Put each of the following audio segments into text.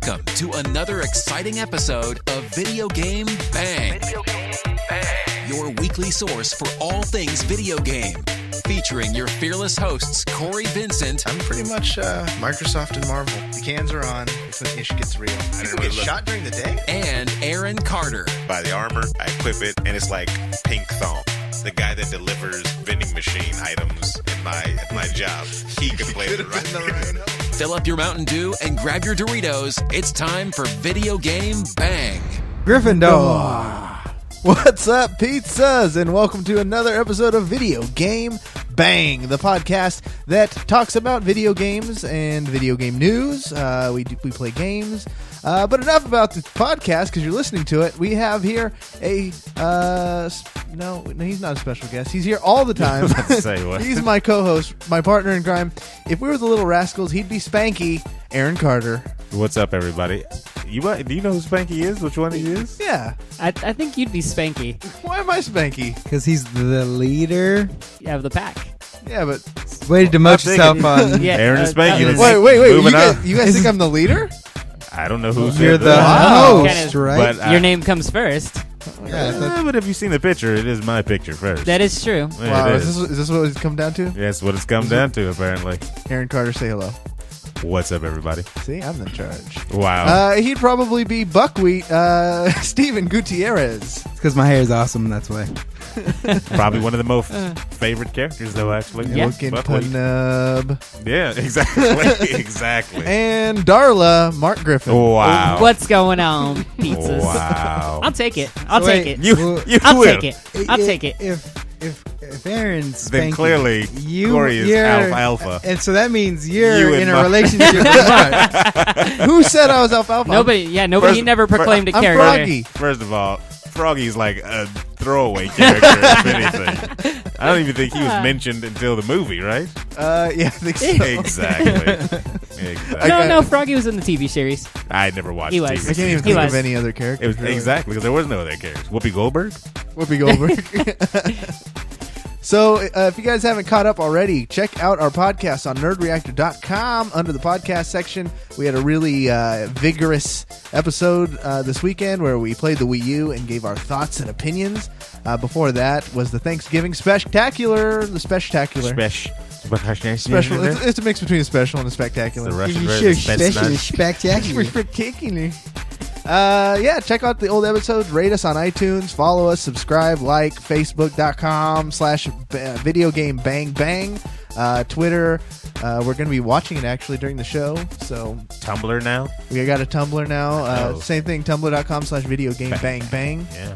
Welcome to another exciting episode of Video Game Bang. Video Game Bang. Your weekly source for all things video game. Featuring your fearless hosts, Cory Vincent. I'm pretty much Microsoft and Marvel. The cans are on. It's when ish gets real. People get shot during the day? And Aaron Carter. Buy the armor, I equip it, and it's like pink thong. The guy that delivers vending machine items at my job. He could play the right. Fill up your Mountain Dew and grab your Doritos. It's time for Video Game Bang. Gryffindor. What's up, pizzas? And welcome to another episode of Video Game Bang, the podcast that talks about video games and video game news. We play games. But enough about the podcast because you're listening to it. We have here no, he's not a special guest. He's here all the time. Say what? He's my co-host, my partner in crime. If we were the Little Rascals, he'd be Spanky, Aaron Carter. What's up, everybody? Do you know who Spanky is? Which one he is? Yeah. I think you'd be Spanky. Why am I Spanky? Because he's the leader. Of the pack. Yeah, but... Way to demote yourself on... Yeah, Aaron and Spanky. Wait. You guys think I'm the leader? I don't know who's You're the Wow. host, right? But, Your name comes first. But if you've seen the picture, it is my picture first. That is true. Yeah, Wow, it is this what it's come down to? Yes, what it's come down to, apparently. Aaron Carter, say hello. What's up, everybody? See, I'm in charge. Wow. He'd probably be Buckwheat, Steven Gutierrez. It's because my hair is awesome, that's why. Probably one of the most favorite characters, though, actually. Yeah. Looking Buckwheat. panub. Yeah, exactly. Exactly. And Darla, Marc Griffin. Wow. What's going on, pizzas? Wow. I'll take it. I'll take it. You I'll will. take it. I'll take it. If Aaron's Then Spanky, clearly, Cory is you're alfalfa. And so that means you're You and in a Marc. relationship with Marc. Who said I was alfalfa? Nobody First- never proclaimed a I'm character. Froggy. First of all, Froggy's like a throwaway character, if anything. I don't even think he was mentioned until the movie, right? Yeah, I think so. Exactly. No, Froggy was in the TV series. I never watched He was. TV. I can't even He think was. of any other It characters. was, really. exactly, because there was no other characters. Whoopi Goldberg? Whoopi Goldberg. So, if you guys haven't caught up already, check out our podcast on nerdreactor.com. Under the podcast section, we had a really vigorous episode this weekend where we played the Wii U and gave our thoughts and opinions. Before that was the Thanksgiving Spectacular. The Spectacular. Special. It's a mix between a special and a spectacular. The Russian Sure, version. especially spectacular. Spectacular. Yeah, check out the old episodes, rate us on iTunes, follow us, subscribe, like, facebook.com/videogamebangbang, Twitter. We're going to be watching it actually during the show, so Tumblr now? we got a Tumblr now. Oh. Same thing, tumblr.com/videogamebangbang. Yeah.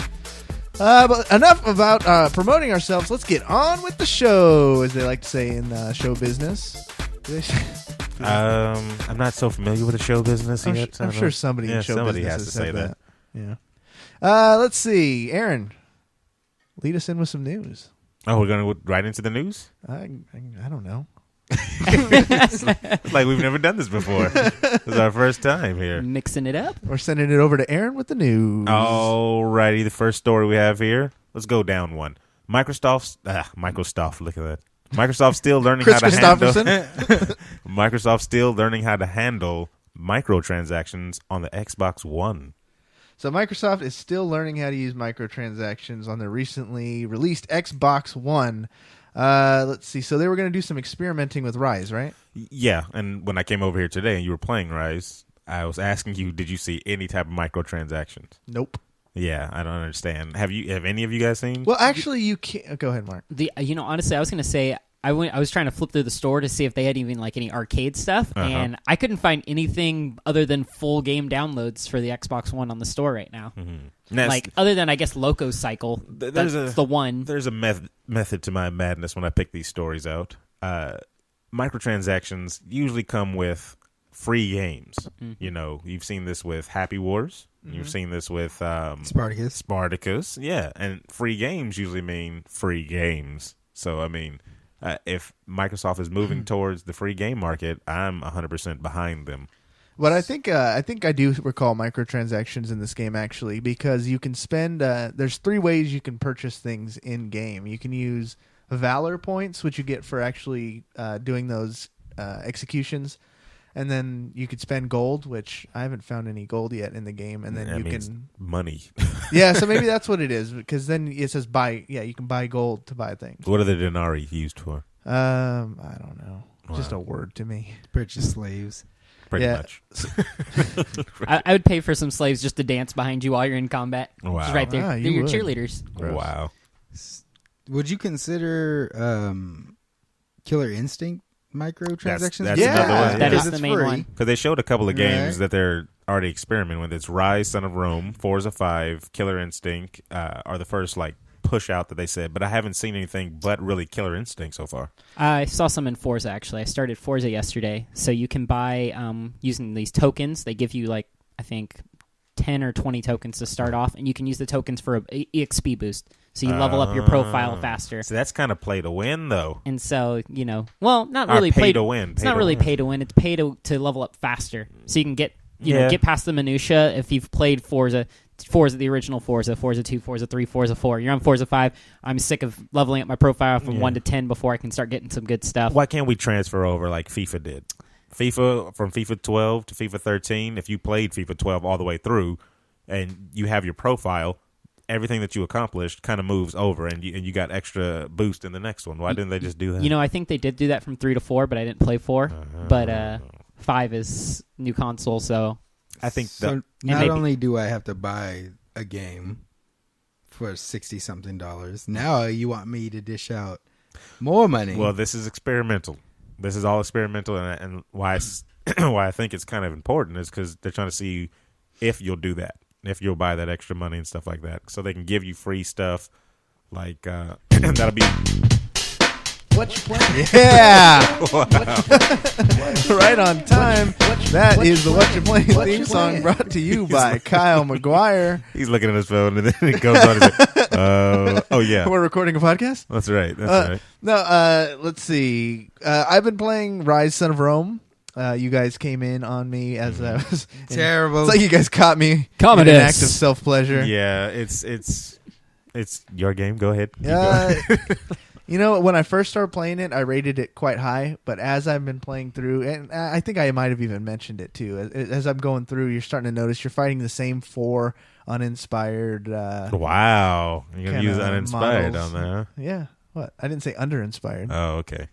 But enough about promoting ourselves. Let's get on with the show, as they like to say in show business. I'm not so familiar with the show business yet. I'm sure somebody in show somebody business has to say that. Yeah. Let's see. Aaron, lead us in with some news. Oh, we're going to go right into the news? I don't know. Like we've never done this before. This is our first time here. Mixing it up. We're sending it over to Aaron with the news. Alrighty, the first story we have here. Let's go down one. Microsoft, look at that. Microsoft's still learning Chris how to handle. Christopherson. Microsoft's still learning how to handle microtransactions on the Xbox One. So Microsoft is still learning how to use microtransactions on their recently released Xbox One. Let's see. So they were going to do some experimenting with Rise, right? Yeah, and when I came over here today and you were playing Rise, I was asking you, did you see any type of microtransactions? Nope. Yeah, I don't understand. Have any of you guys seen? Well, actually, you can't. Go ahead, Mark. Honestly, I was going to say I was trying to flip through the store to see if they had even like any arcade stuff, and I couldn't find anything other than full game downloads for the Xbox One on the store right now. Mm-hmm. Like other than I guess Loco Cycle, that's the one. There's a method to my madness when I pick these stories out. Microtransactions usually come with free games. Mm-hmm. You know, you've seen this with Happy Wars. Mm-hmm. You've seen this with Spartacus. Yeah, and free games usually mean free games. So, I mean, if Microsoft is moving towards the free game market, I'm 100% behind them. But I think I do recall microtransactions in this game, actually, because you can spend there's 3 ways you can purchase things in game. You can use Valor points, which you get for actually doing those executions. and then you could spend gold, which I haven't found any gold yet in the game, and then That you means can money. yeah. So maybe that's what it is, because then it says buy. Yeah, you can buy gold to buy things. What are the denarii used for? I don't know. Wow. Just a word to me. Purchase slaves. Pretty Yeah. much. I would pay for some slaves just to dance behind you while you're in combat. Wow. Just right there. Ah, They're you your would. cheerleaders. Wow. Would you consider Killer Instinct microtransactions? That's Yeah. another one. That yeah. is the It's main free. one. Because they showed a couple of games Right. that they're already experimenting with. It's Rise, Son of Rome, Forza 5, Killer Instinct are the first like push out that they said, but I haven't seen anything but really Killer Instinct so far. I saw some in Forza, actually. I started Forza yesterday. So you can buy, using these tokens, they give you, like, I think 10 or 20 tokens to start off, and you can use the tokens for a EXP boost. So you level up your profile faster. So that's kind of play to win, though. And so, well, not Or really pay to win. It's Pay not to really win. pay to win. It's pay to level up faster. So you can get, Yeah. get past the minutia. If you've played Forza, the original Forza 2, Forza 3, Forza 4. You're on Forza 5. I'm sick of leveling up my profile from 1 to 10 before I can start getting some good stuff. Why can't we transfer over like FIFA did? From FIFA 12 to FIFA 13, if you played FIFA 12 all the way through and you have your profile, everything that you accomplished kind of moves over and you got extra boost in the next one. Why didn't they just do that? I think they did do that from 3 to 4, but I didn't play 4. But 5 is new console, so I think So that not maybe- only do I have to buy a game for $60-something, now you want me to dish out more money. well, this is experimental. This is all experimental, and why why I think it's kind of important is because they're trying to see if you'll do that, if you'll buy that extra money and stuff like that, so they can give you free stuff. Like that'll be What you playing? Yeah. Right on time. That is the What You Playing theme song brought to you by Kyle McGuire. he's looking at his phone and then it goes on. He's like, oh yeah, We're recording a podcast? that's right. That's right. No, let's see. I've been playing Rise, Son of Rome. You guys came in on me as I was... Terrible. It's like you guys caught me in Commodus. an act of self-pleasure. Yeah, it's your game. Go ahead. Keep going. When I first started playing it, I rated it quite high. But as I've been playing through, and I think I might have even mentioned it too, as I'm going through, you're starting to notice you're fighting the same 4 uninspired. Wow, you're gonna use kinda uninspired models. on there. Huh? Yeah, what? I didn't say under-inspired. Oh, okay.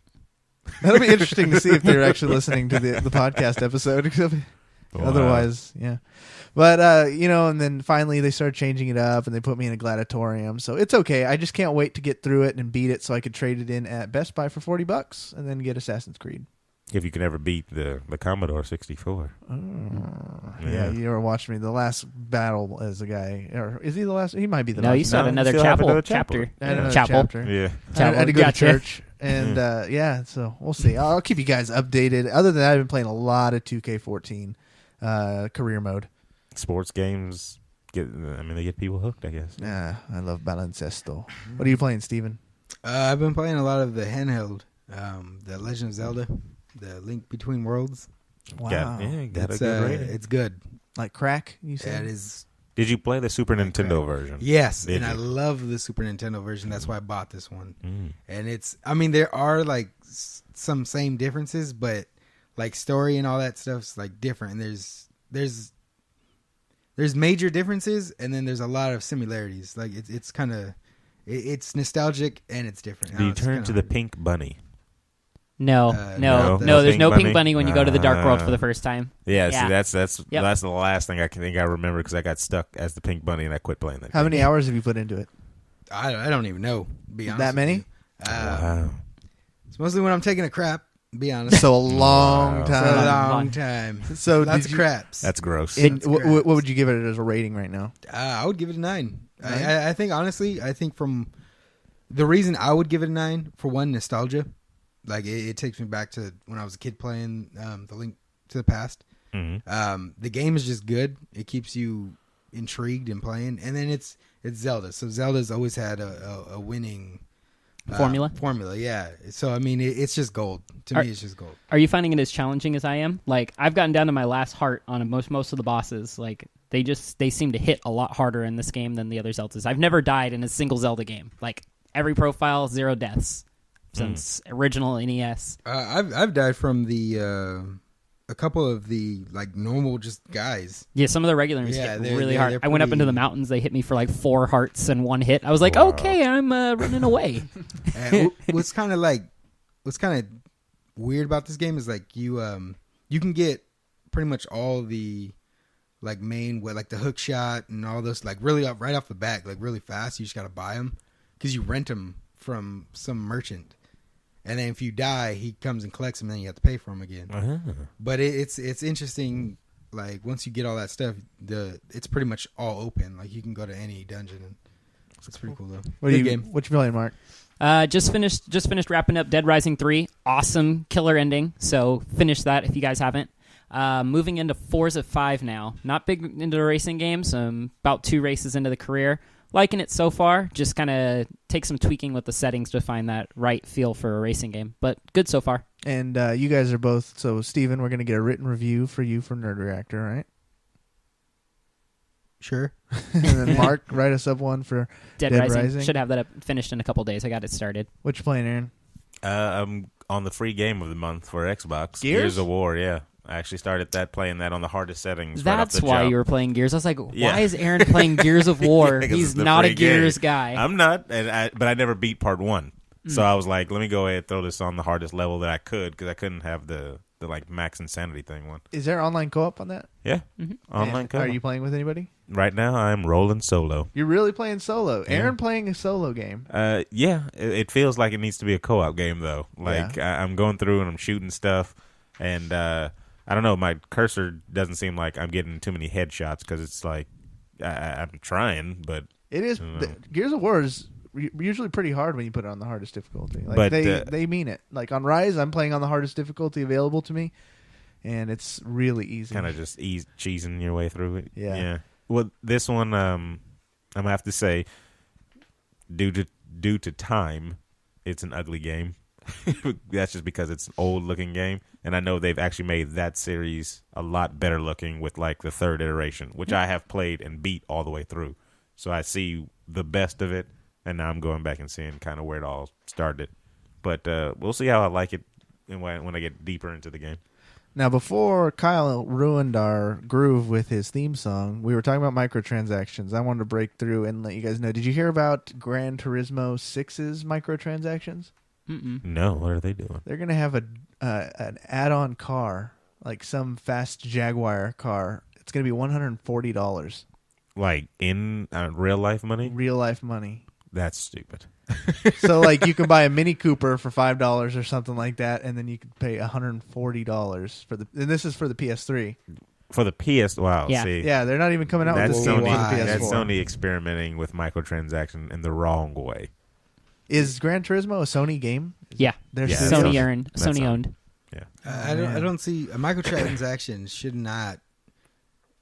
That'll be interesting to see if they're actually listening to the podcast episode. Wow. Otherwise, yeah. But, and then finally they started changing it up and they put me in a gladiatorium. So it's okay. I just can't wait to get through it and beat it so I could trade it in at Best Buy for $40 and then get Assassin's Creed. If you can ever beat the Commodore 64. Yeah, you were watching me. The last battle as a guy. Or is he the last? He might be the no, last. you still had No, another still have chapel. another Chapter. I had another Chapel. chapter. Yeah. I had to go Gotcha. to church. And, so we'll see. I'll keep you guys updated. Other than that, I've been playing a lot of 2K14 career mode. Sports games they get people hooked, I guess. I love baloncesto. What are you playing, Steven? I've been playing a lot of the handheld, the Legend of Zelda, the Link Between Worlds. Wow. Got a It's, good rating. it's good. Like crack, you said? That is, Did you play the Super Nintendo version? yes, Did and I you? love the Super Nintendo version. That's why I bought this one. Mm. And there are like some same differences, but like story and all that stuff's like different. And there's major differences, and then there's a lot of similarities. Like it's kind of it's nostalgic and it's different. Do you It's turn kinda to the hard. pink bunny? No, no, there's no Pink pink bunny when you go to the Dark World for the first time. Yeah, Yeah. see, that's the last thing I can think I remember because I got stuck as the pink bunny and I quit playing that. How game. many hours have you put into it? I don't even know. To be honest, That with many? you. Wow. It's mostly when I'm taking a crap. Be honest. So a long Wow. For a time. long time. So Lots did of you, craps. That's gross. and what would you give it as a rating right now? I would give it a 9. Nine? I think honestly, from the reason I would give it a 9, for one, nostalgia. Like it takes me back to when I was a kid playing the Link to the Past. Mm-hmm. The game is just good. It keeps you intrigued and playing, and then it's Zelda. So Zelda's always had a winning Formula? Yeah. So I mean, it's just gold. To me, it's just gold. Are you finding it as challenging as I am? Like, I've gotten down to my last heart on most of the bosses. Like, they seem to hit a lot harder in this game than the other Zeldas. I've never died in a single Zelda game. Like, every profile, 0 deaths since original NES. I've died from the a couple of the like normal just guys. Yeah, some of the regulars Yeah, hit they're- really they're- hard. they're I went up into pretty- the mountains. They hit me for like 4 hearts and 1 hit. I was like, Wow. okay, I'm running away. And what's kind of weird about this game is like you can get pretty much all the like main like the hook shot and all this like really up right off the bat, like really fast. You just got to buy them because you rent them from some merchant. And then if you die, he comes and collects them, and then you have to pay for them again. But it's interesting. Like once you get all that stuff, it's pretty much all open. Like you can go to any dungeon, and it's pretty cool though. What you playing, Mark? Just finished wrapping up Dead Rising 3. Awesome killer ending. So finish that if you guys haven't. Moving into Forza 5 now. Not big into racing games. About 2 races into the career. Liking it so far. Just kind of take some tweaking with the settings to find that right feel for a racing game. But good so far. And you guys are both. So, Steven, we're going to get a written review for you from Nerd Reactor, right? Sure. And then Mark, write us up one for Dead Rising. Should have that up finished in a couple days. I got it started. What you playing, Aaron? I'm on the free game of the month for Xbox. Gears of War, yeah. I actually started playing that on the hardest settings. That's right off the why jump. you were playing Gears. I was like, why Yeah. is Aaron playing Gears of War? Yeah, 'cause He's it's the not a free game. Gears guy. I'm not, but I never beat part 1. So I was like, let me go ahead and throw this on the hardest level that I could because I couldn't have the like max insanity thing one. Is there online co-op on that? Yeah, online And co-op. Are you playing with anybody? Right now, I'm rolling solo. You're really playing solo. Yeah. Aaron playing a solo game. Yeah, it feels like it needs to be a co-op game though. Like I'm going through and I'm shooting stuff, and I don't know. My cursor doesn't seem like I'm getting too many headshots because it's like I'm trying, but It is. Gears of War is usually pretty hard when you put it on the hardest difficulty. Like But, they mean it. Like on Rise, I'm playing on the hardest difficulty available to me, and it's really easy. kind of just cheesing your way through it. Yeah. Well, this one, I'm gonna have to say, due to time, it's an ugly game. That's just because it's an old looking game, and I know they've actually made that series a lot better looking with like the 3rd iteration, which I have played and beat all the way through. So I see the best of it, and now I'm going back and seeing kind of where it all started. But we'll see how I like it when I get deeper into the game. Now, before Kyle ruined our groove with his theme song, we were talking about microtransactions. I wanted to break through and let you guys know. Did you hear about Gran Turismo 6's microtransactions? No, what are they doing? They're going to have an add-on car, like some fast Jaguar car. It's going to be $140. Like in real life money? Real life money. That's stupid. So, like, you can buy a Mini Cooper for $5 or something like that, and then you could pay $140 for the. And this is for the PS3. For the PS, wow. Yeah. See, Yeah, they're not even coming out with that's this game for the Sony. PS4. That's Sony experimenting with microtransaction in the wrong way. Is Gran Turismo a Sony game? Yeah, They're Yeah, studio. that's Sony That's Sony on. owned. Yeah, I don't see a microtransaction should not.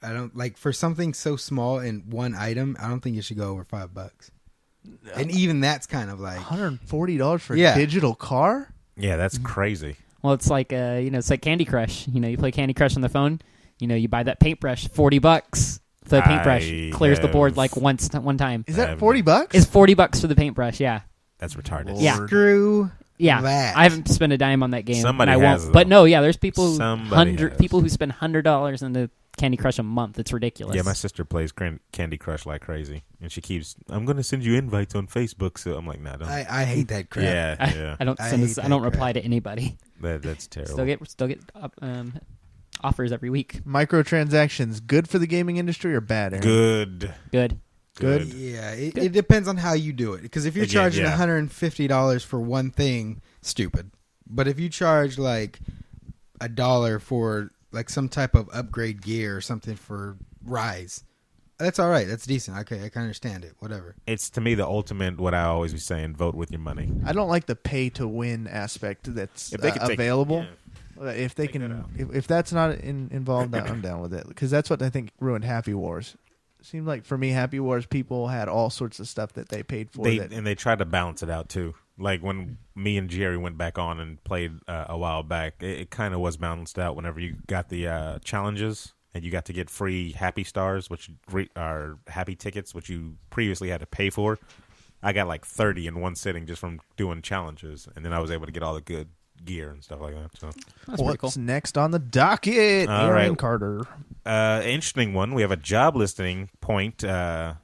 I don't like for something so small in one item. I don't think it should go over $5. And even that's kind of like $140 for Yeah. a digital car? yeah, that's crazy. Well, it's like it's like Candy Crush. You play Candy Crush on the phone. You buy that paintbrush, $40 for the paintbrush. Clears the board like one time. Is that $40? It's $40 for the paintbrush. Yeah, That's retarded. Yeah. screw yeah. that. I haven't spent a dime on that game. Somebody and I has, won't. though. But no, yeah. There's people Somebody has. people who spend $100 into Candy Crush a month. It's ridiculous. Yeah, my sister plays Candy Crush like crazy, and she keeps, I'm going to send you invites on Facebook. So I'm like, nah, don't. I hate that crap. Yeah. I don't I send hate this, I that don't crap. reply to anybody. That's terrible. Still get offers every week. Microtransactions, good for the gaming industry or bad, Aaron? Good. Good. Yeah, it depends on how you do it. Because if you're Again, charging yeah. $150 for one thing, stupid. But if you charge like $1 for like some type of upgrade gear or something for Rise, that's all right. That's decent. Okay, I can understand it. Whatever. It's to me the ultimate. What I always be saying: vote with your money. I don't like the pay to win aspect that's If they could take- available. yeah. If they Take that can, out. if that's not involved, I'm down with it because that's what I think ruined Happy Wars. It seemed like for me, Happy Wars people had all sorts of stuff that they paid for. And they tried to balance it out too. Like when me and Jerry went back on and played a while back, it kind of was balanced out. Whenever you got the challenges and you got to get free Happy Stars, which are Happy tickets, which you previously had to pay for. I got like 30 in one sitting just from doing challenges, and then I was able to get all the good gear and stuff like that. So That's pretty cool. What's next on the docket? All Aaron right. Carter. Interesting one. We have a job listing point to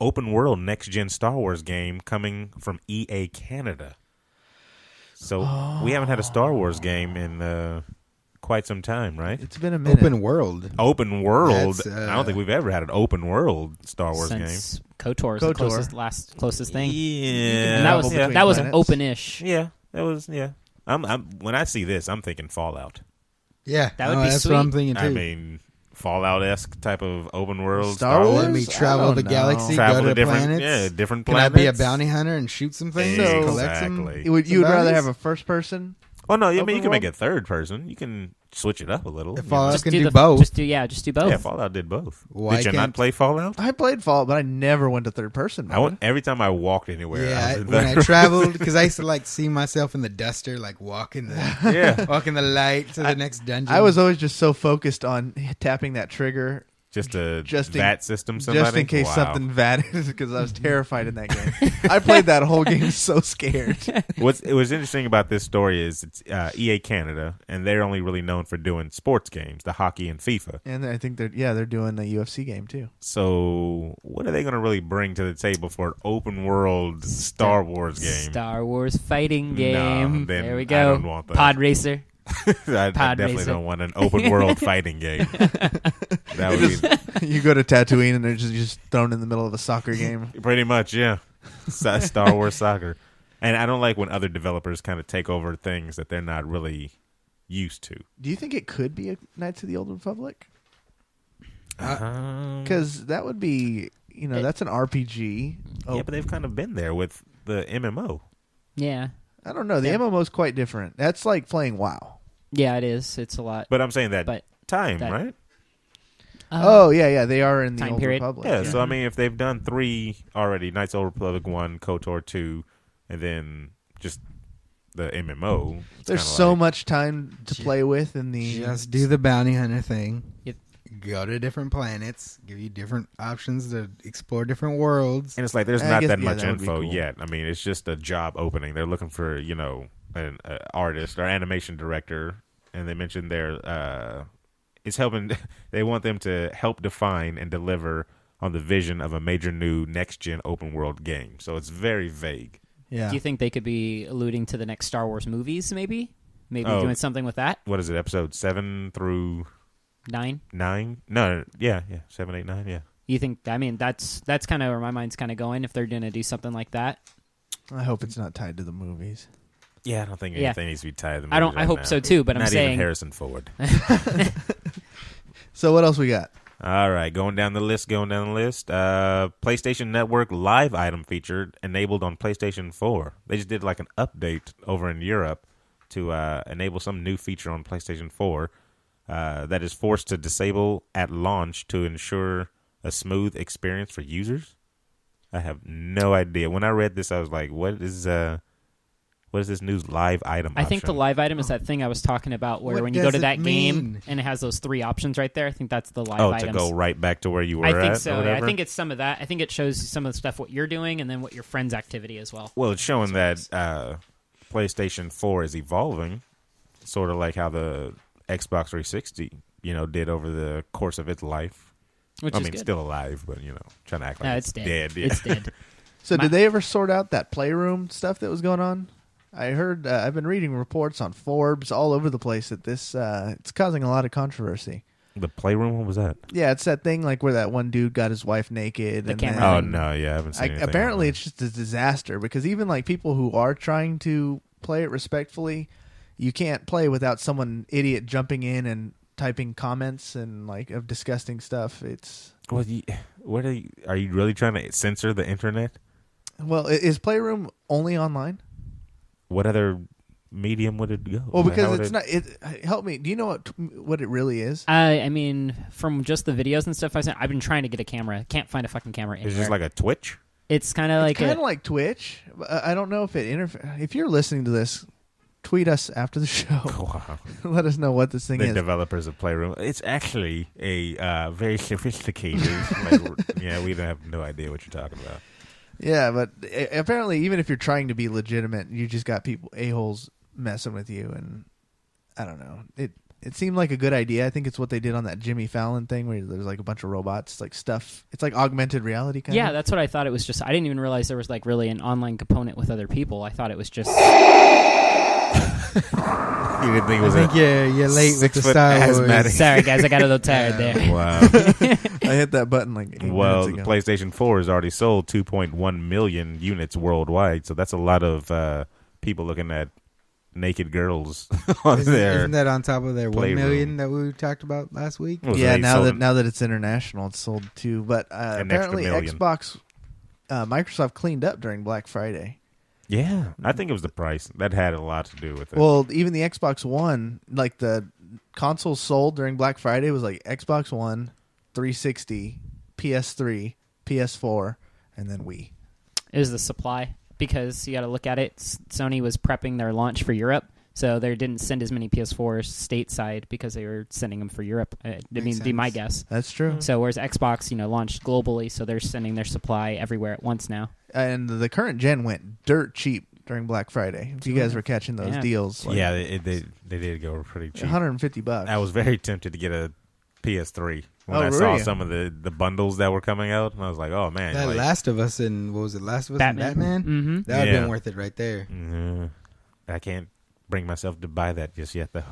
open world next gen Star Wars game coming from EA Canada. So we haven't had a Star Wars game in quite some time, right? It's been a minute. Open world. Open world. That's, I don't think we've ever had an open world Star Wars Since KOTOR is the closest game. thing. Yeah, And that was an planets. open-ish. Yeah, that was. Yeah, I'm when I see this, I'm thinking Fallout. Yeah, That would be that's sweet. what I'm thinking too. I mean, Fallout-esque type of open world Star Wars? Let me travel I don't the know. galaxy, Travel go to different, planets. different Can planets. I be a bounty hunter and shoot some things? So- collect some? Exactly. You would some rather bounties? have a first person? Well, no, I mean Open you can make world? it third person. You can switch it up a little. If you Fallout know. Just can do do the both. Just do both. Yeah, Fallout did both. Why Did you not can't- play Fallout? I played Fallout, but I never went to third person. I went every time I walked anywhere. I Yeah, was in when I third- traveled, because I used to like see myself in the duster, like walking the yeah, walking the light to the next dungeon. I was always just so focused on tapping that trigger just a Just in- VAT system. Somebody? just in case Wow. something vatted because I was terrified in that game. I played that whole game so scared. What's interesting about this story is it's EA Canada, and they're only really known for doing sports games, the hockey and FIFA. And I think they're doing a UFC game too. So, what are they going to really bring to the table for an open world Star Wars game? Star Wars fighting game. then There we I go. don't want that. Pod Racer. I definitely racer. don't want an open world fighting game. That would be You go to Tatooine and they're just thrown in the middle of a soccer game. pretty much, yeah. Star Wars soccer. And I don't like when other developers kind of take over things that they're not really used to. Do you think it could be a Knights of the Old Republic? Um, Because that would be, that's an RPG. Oh, yeah, but they've kind of been there with the MMO. Yeah. I don't know. The Yeah. MMO is quite different. That's like playing WoW. Yeah, it is. It's a lot. But I'm saying that But time, that- right? Oh yeah, they are in the Time Old period. Republic. Yeah, so I mean, if they've done 3 already, Knights of the Old Republic 1, KOTOR 2, and then just the MMO. it's There's kinda so like- much time to play with in the. just do the bounty hunter thing. Yep. Go to different planets, give you different options to explore different worlds. And it's like there's I not guess- that yeah, much that would be info cool. yet. I mean, it's just a job opening. They're looking for, an artist or animation director, and they mentioned it's helping. They want them to help define and deliver on the vision of a major new next-gen open-world game. So it's very vague. Yeah. Do you think they could be alluding to the next Star Wars movies, maybe? Maybe Oh. doing something with that? What is it, episode 7 through 9? 9? No, yeah, 7, 8, 9, yeah. You think, that's kind of where my mind's kind of going, if they're going to do something like that. I hope it's not tied to the movies. Yeah, I don't think Yeah. anything needs to be tied to the I movies right hope now. so too, but I'm Not saying. even Harrison Ford. So what else we got? All right, going down the list. PlayStation Network live item feature enabled on PlayStation 4. They just did like an update over in Europe to enable some new feature on PlayStation 4 that is forced to disable at launch to ensure a smooth experience for users. I have no idea. When I read this, I was like, what is this new live item I think the option? live item is that thing I was talking about where What when you go does to it that game mean? and it has those 3 options right there, I think that's the live Oh, items. to go right back to where you were I at think or so. Yeah, whatever? I think it's some of that. I think it shows some of the stuff what you're doing and then what your friend's activity as well. Well, it's showing that PlayStation 4 is evolving, sort of like how the Xbox 360, did over the course of its life. Which I is mean, good. still alive, but trying to act like No, it's it's dead. dead. Yeah. It's dead. So My- did they ever sort out that Playroom stuff that was going on? I heard. I've been reading reports on Forbes all over the place that this it's causing a lot of controversy. The Playroom, what was that? Yeah, it's that thing like where that one dude got his wife naked. The and camera then- Oh thing. no, yeah, I haven't seen anything. apparently on it's just a disaster because even like people who are trying to play it respectfully, you can't play without someone idiot jumping in and typing comments and like of disgusting stuff. It's that. What are you really trying to censor the internet? well, is Playroom only online? What other medium would it go? Well, How because would it's not. Help me. Do you know what it really is? I mean, from just the videos and stuff I've been trying to get a camera. Can't find a fucking camera anywhere. It's just like a Twitch. It's kind of like Kind of like Twitch. I don't know if it If you're listening to this, tweet us after the show. Wow. Let us know what this thing The is. developers of Playroom. It's actually a very sophisticated. We don't have no idea what you're talking about. Yeah, but apparently, even if you're trying to be legitimate, you just got people a-holes messing with you, and I don't know. It seemed like a good idea. I think it's what they did on that Jimmy Fallon thing where there's like a bunch of robots, like stuff. It's like augmented reality kind of. Yeah, that's what I thought it was. Just I didn't even realize there was like really an online component with other people. I thought it was just. You didn't think it was you're late with the Star Wars. Sorry, guys, I got a little tired there. Wow. I hit that button like 8 Well, minutes the ago. PlayStation 4 has already sold 2.1 million units worldwide, so that's a lot of people looking at naked girls on there. Isn't that on top of their 1 Playroom. million that we talked about last week? Yeah, now that it's international, it's sold too. But An extra apparently, million. Xbox, Microsoft cleaned up during Black Friday. Yeah, I think it was the price. That had a lot to do with it. Well, even the Xbox One, like the consoles sold during Black Friday was like Xbox One, 360, PS3, PS4, and then Wii. It was the supply, because you got to look at it. Sony was prepping their launch for Europe, so they didn't send as many PS4s stateside because they were sending them for Europe. It'd be my guess. That's true. So whereas Xbox, launched globally, so they're sending their supply everywhere at once now. And the current gen went dirt cheap during Black Friday. If you guys were catching those deals, like yeah, they did go pretty cheap. $150. I was very tempted to get a PS3 when Oh, I were saw you? some of the bundles that were coming out, and I was like, "Oh man!" That like, Last of Us and what was it? Last of Us Batman. and Batman. Mm-hmm. That would have Yeah. been worth it right there. I can't bring myself to buy that just yet, though.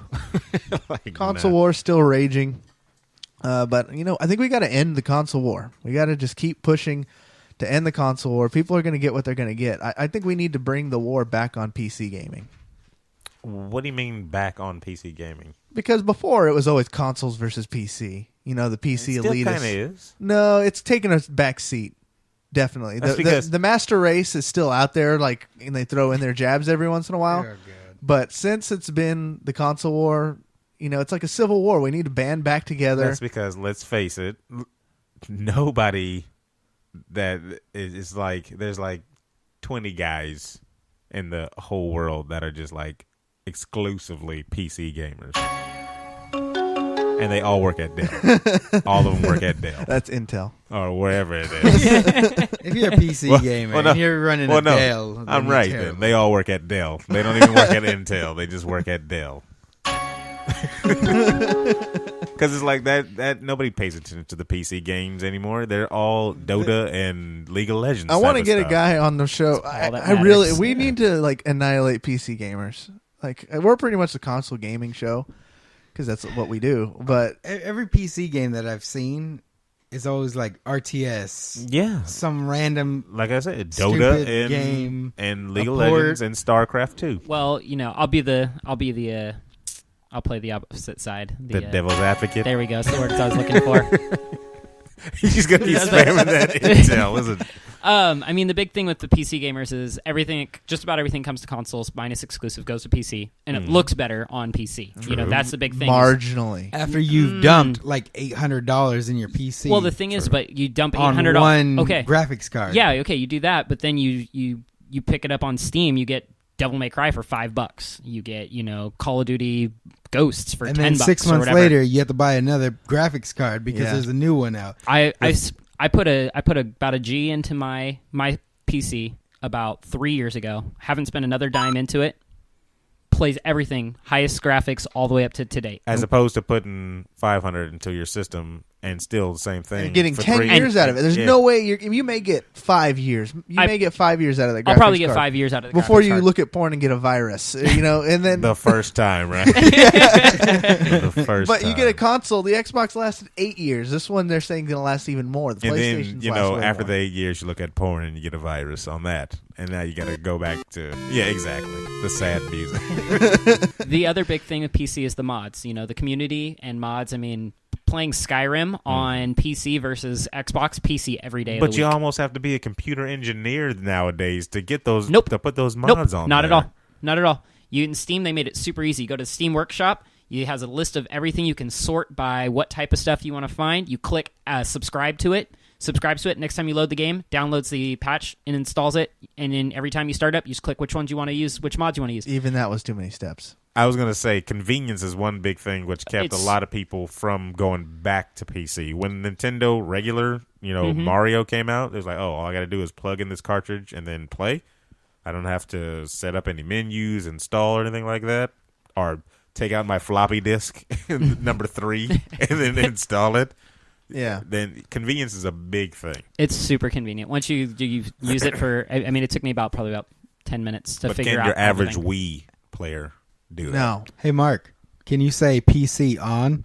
Like, Console nah. war still raging. But, I think we got to end the console war. We got to just keep pushing to end the console war. People are going to get what they're going to get. I think we need to bring the war back on PC gaming. What do you mean back on PC gaming? Because before it was always consoles versus PC. The PC It still elitists. kind of is. No, it's taken a back seat. Definitely. That's because- The master race is still out there, and they throw in their jabs every once in a while. Oh, God. But since it's been the console war, it's like a civil war. We need to band back together. That's because, let's face it, nobody that is like, there's like 20 guys in the whole world that are just like exclusively PC gamers. And they all work at Dell. All of them work at Dell. That's Intel. Or wherever it is. If you're a PC gamer and you're running a Dell, then I'm you're right. terrible. Then. They all work at Dell. They don't even work at Intel. They just work at Dell. Because it's like that nobody pays attention to the PC games anymore. They're all Dota and League of Legends. I want to type of get a stuff. guy on the show. all that I really, matters. we need to annihilate PC gamers. We're pretty much the console gaming show because that's what we do. But Every PC game that I've seen is always like RTS. Yeah. Some random Like I said, stupid Dota game, and League a of port. Legends and StarCraft 2. Well, I'll play the opposite side. The devil's advocate. There we go. That's the word I was looking for. He's going to be spamming that Intel, isn't it? The big thing with the PC gamers is just about everything comes to consoles minus exclusive goes to PC, and it looks better on PC. That's the big thing. marginally. after you've dumped like $800 in your PC. Well, the thing is, but you dump on $800. one Okay, graphics card. yeah, okay, you do that, but then you pick it up on Steam. You get Devil May Cry for $5. You get Call of Duty Ghosts for and $10. then 6 or months whatever. later, you have to buy another graphics card because Yeah. there's a new one out. I put about a G into my PC about 3 years ago. Haven't spent another dime into it. Plays everything, highest graphics all the way up to date. As opposed to putting 500 into your system and still the same thing. You're getting for 10 3 years out of it. There's Yeah. no way you may get 5 years. You may get 5 years out of that graphics I'll probably get card 5 years out of the before graphics you card. look at porn and get a virus. And then The first time, right? The first but time. you get a console. The Xbox lasted 8 years. This one they're saying going to last even more. The And PlayStation's then, last way after more. the 8 years, you look at porn and you get a virus on that. And now you got to go back to, yeah, exactly. The sad music. The other big thing with PC is the mods. The community and mods. Playing Skyrim on PC versus Xbox, PC every day of But the you week. almost have to be a computer engineer nowadays to get those, Nope. to put those Nope, mods on not there. at all. Not at all. In Steam, they made it super easy. You go to the Steam Workshop. It has a list of everything. You can sort by what type of stuff you want to find. You click subscribe to it. Subscribes to it. Next time you load the game, downloads the patch and installs it. And then every time you start up, you just click which ones you want to use, which mods you want to use. Even that was too many steps. I was going to say convenience is one big thing which kept It's- a lot of people from going back to PC. When Nintendo regular, Mm-hmm. Mario came out, it was like, oh, all I got to do is plug in this cartridge and then play. I don't have to set up any menus, install, or anything like that, or take out my floppy disk, number 3, and then install it. Yeah. Then convenience is a big thing. It's super convenient. Once you use it for, I mean, it took me probably about 10 minutes to figure out. But can your average everything. Wii player do that? No. Hey, Mark, can you say PC on?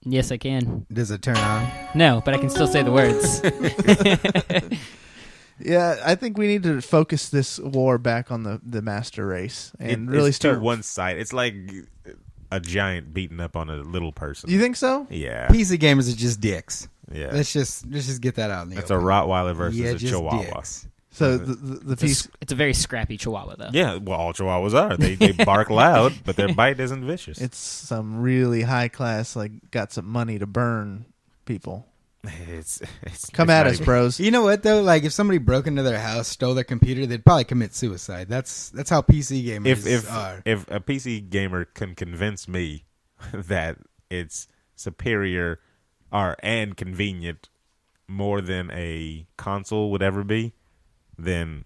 Yes, I can. Does it turn on? No, but I can still say the words. Yeah, I think we need to focus this war back on the master race and really it's start. too one side. It's like a giant beating up on a little person. You think so? Yeah. PC gamers are just dicks. Yeah. Let's just get that out in the That's a open. Rottweiler versus a just Chihuahua. dicks. So the piece. It's a very scrappy Chihuahua, though. Yeah, well, all Chihuahuas are. They bark loud, but their bite isn't vicious. It's some really high class, like got some money to burn people. It's Come it's at not us, even- bros. You know what though? Like if somebody broke into their house, stole their computer, they'd probably commit suicide. That's how PC gamers are. If a PC gamer can convince me that it's superior and convenient more than a console would ever be, then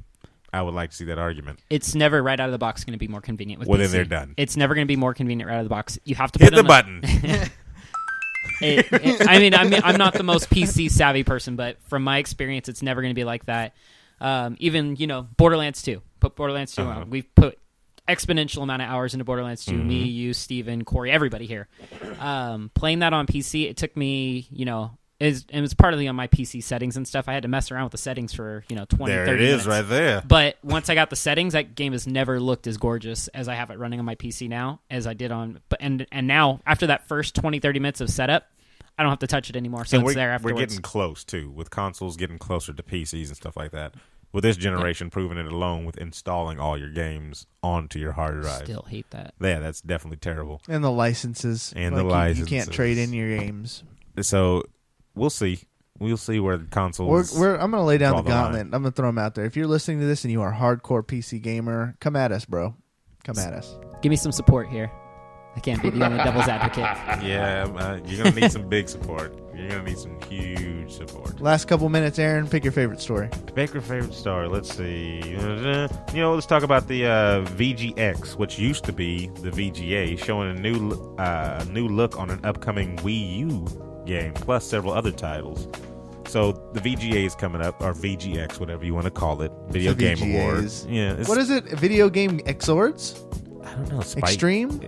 I would like to see that argument. It's never right out of the box going to be more convenient with Well, PC. then they're done. It's never going to be more convenient right out of the box. You have to Hit put the on button. I mean, I'm not the most PC savvy person, but from my experience, it's never going to be like that. Even Borderlands 2. Put Borderlands 2 on. We've put exponential amount of hours into Borderlands 2. Me, you, Steven, Corey, everybody here. Playing that on PC, it took me, it was partly on my PC settings and stuff. I had to mess around with the settings for 20, There 30 it minutes. is, right there. But once I got the settings, that game has never looked as gorgeous as I have it running on my PC now as I did on. And now after that first 20, 30 minutes of setup, I don't have to touch it anymore. So And it's there afterwards. We're getting close too, with consoles getting closer to PCs and stuff like that. With this generation proving it alone with installing all your games onto your hard drive. Still hate that. Yeah, that's definitely terrible. And the licenses. And Like, the you licenses. can't trade in your games. So we'll see. We'll see where the consoles. I'm going to lay down draw the the line. gauntlet. I'm going to throw them out there. If you're listening to this and you are a hardcore PC gamer, come at us, bro. Come at us. Give me some support here. I can't be the only devil's advocate. Yeah, you're gonna need some big support. You're gonna need some huge support. Last couple minutes, Aaron. Pick your favorite story. Pick your favorite star. Let's see. Let's talk about the VGX, which used to be the VGA, showing a new look on an upcoming Wii U game, plus several other titles. So the VGA is coming up, or VGX, whatever you want to call it, Video The Game Award. VGAs. Yeah. What is it? Video Game Exords? I don't know. Spike. Extreme?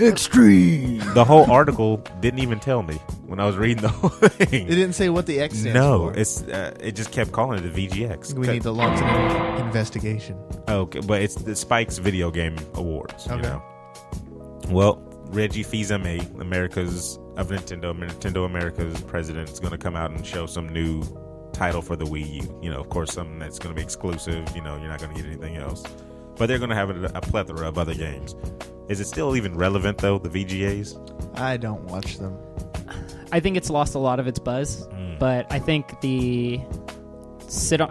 Extreme. The whole article didn't even tell me when I was reading the whole thing. It didn't say what the X stands No, for. it just kept calling it the VGX. We need to launch an investigation. Okay, but it's the Spike's Video Game Awards. Okay. You know? Well, Reggie Fils-Aimé, Nintendo America's president, is going to come out and show some new title for the Wii U. Of course, something that's going to be exclusive. You're not going to get anything else. But they're going to have a plethora of other games. Is it still even relevant, though, the VGAs? I don't watch them. I think it's lost a lot of its buzz, but I think I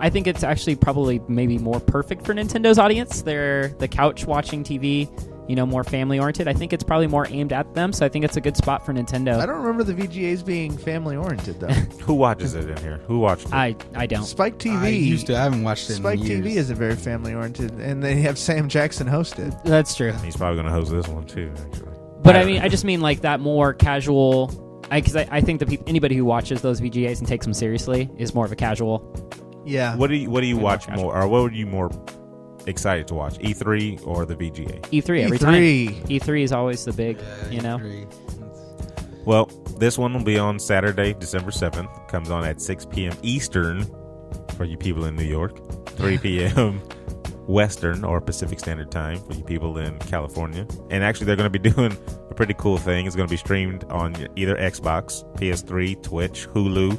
think it's actually probably maybe more perfect for Nintendo's audience. They're the couch watching TV, more family oriented. I think it's probably more aimed at them, so I think it's a good spot for Nintendo. I don't remember the VGAs being family oriented though. Who watches it in here? Who watched it? I don't. Spike TV. I used to. I haven't watched it Spike in years. TV is a very family oriented, and they have Sam Jackson hosted. That's true. He's probably going to host this one, too, actually. But I just mean like that more casual. Because I think anybody who watches those VGAs and takes them seriously is more of a casual. Yeah. What do you watch casual. more, or what would you more excited to watch, E3 or the VGA? E3 every E3. time. E3 is always the big, E3. Well, this one will be on Saturday, December 7th. Comes on at 6 p.m. Eastern for you people in New York, 3 p.m. Western or Pacific Standard Time for you people in California. And actually, they're going to be doing a pretty cool thing. It's going to be streamed on either Xbox, PS3, Twitch, Hulu,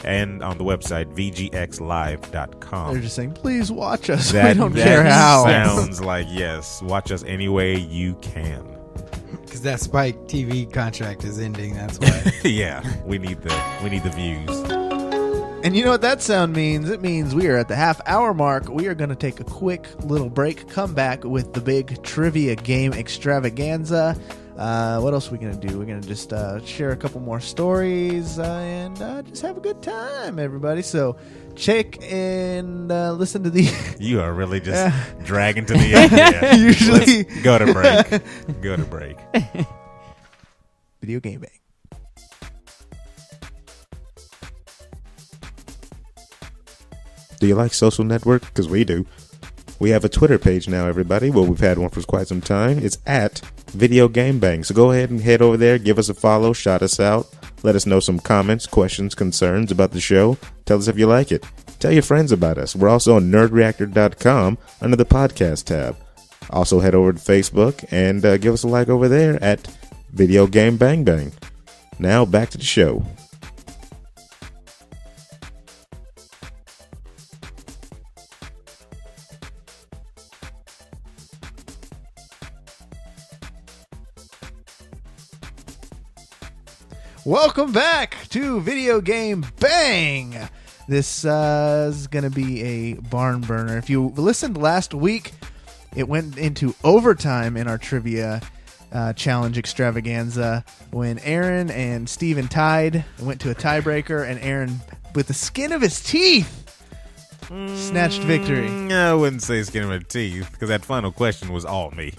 and on the website VGXLive.com. They're just saying, please watch us. We don't care how. Sounds like, yes, watch us any way you can. Because that Spike TV contract is ending. That's why. Yeah, we need the views. And you know what that sound means? It means we are at the half-hour mark. We are going to take a quick little break, come back with the big trivia game extravaganza. What else are we going to do? We're going to just share a couple more stories and just have a good time, everybody. So check and listen to the. You are really just dragging to the end here. Usually. Let's go to break. Go to break. Video Game Bang. Do you like social network? Because we do. We have a Twitter page now, everybody. Well, we've had one for quite some time. It's at Video Game Bang. So go ahead and head over there, give us a follow, shout us out. Let us know some comments, questions, concerns about the show. Tell us if you like it. Tell your friends about us. We're also on nerdreactor.com under the podcast tab. Also head over to Facebook and give us a like over there at Video Game Bang Bang. Now back to the show. Welcome back to Video Game Bang. This is going to be a barn burner. If you listened last week, it went into overtime in our trivia challenge extravaganza when Aaron and Steven tied. It went to a tiebreaker, and Aaron, with the skin of his teeth, snatched victory. I wouldn't say skin of my teeth, because that final question was all me.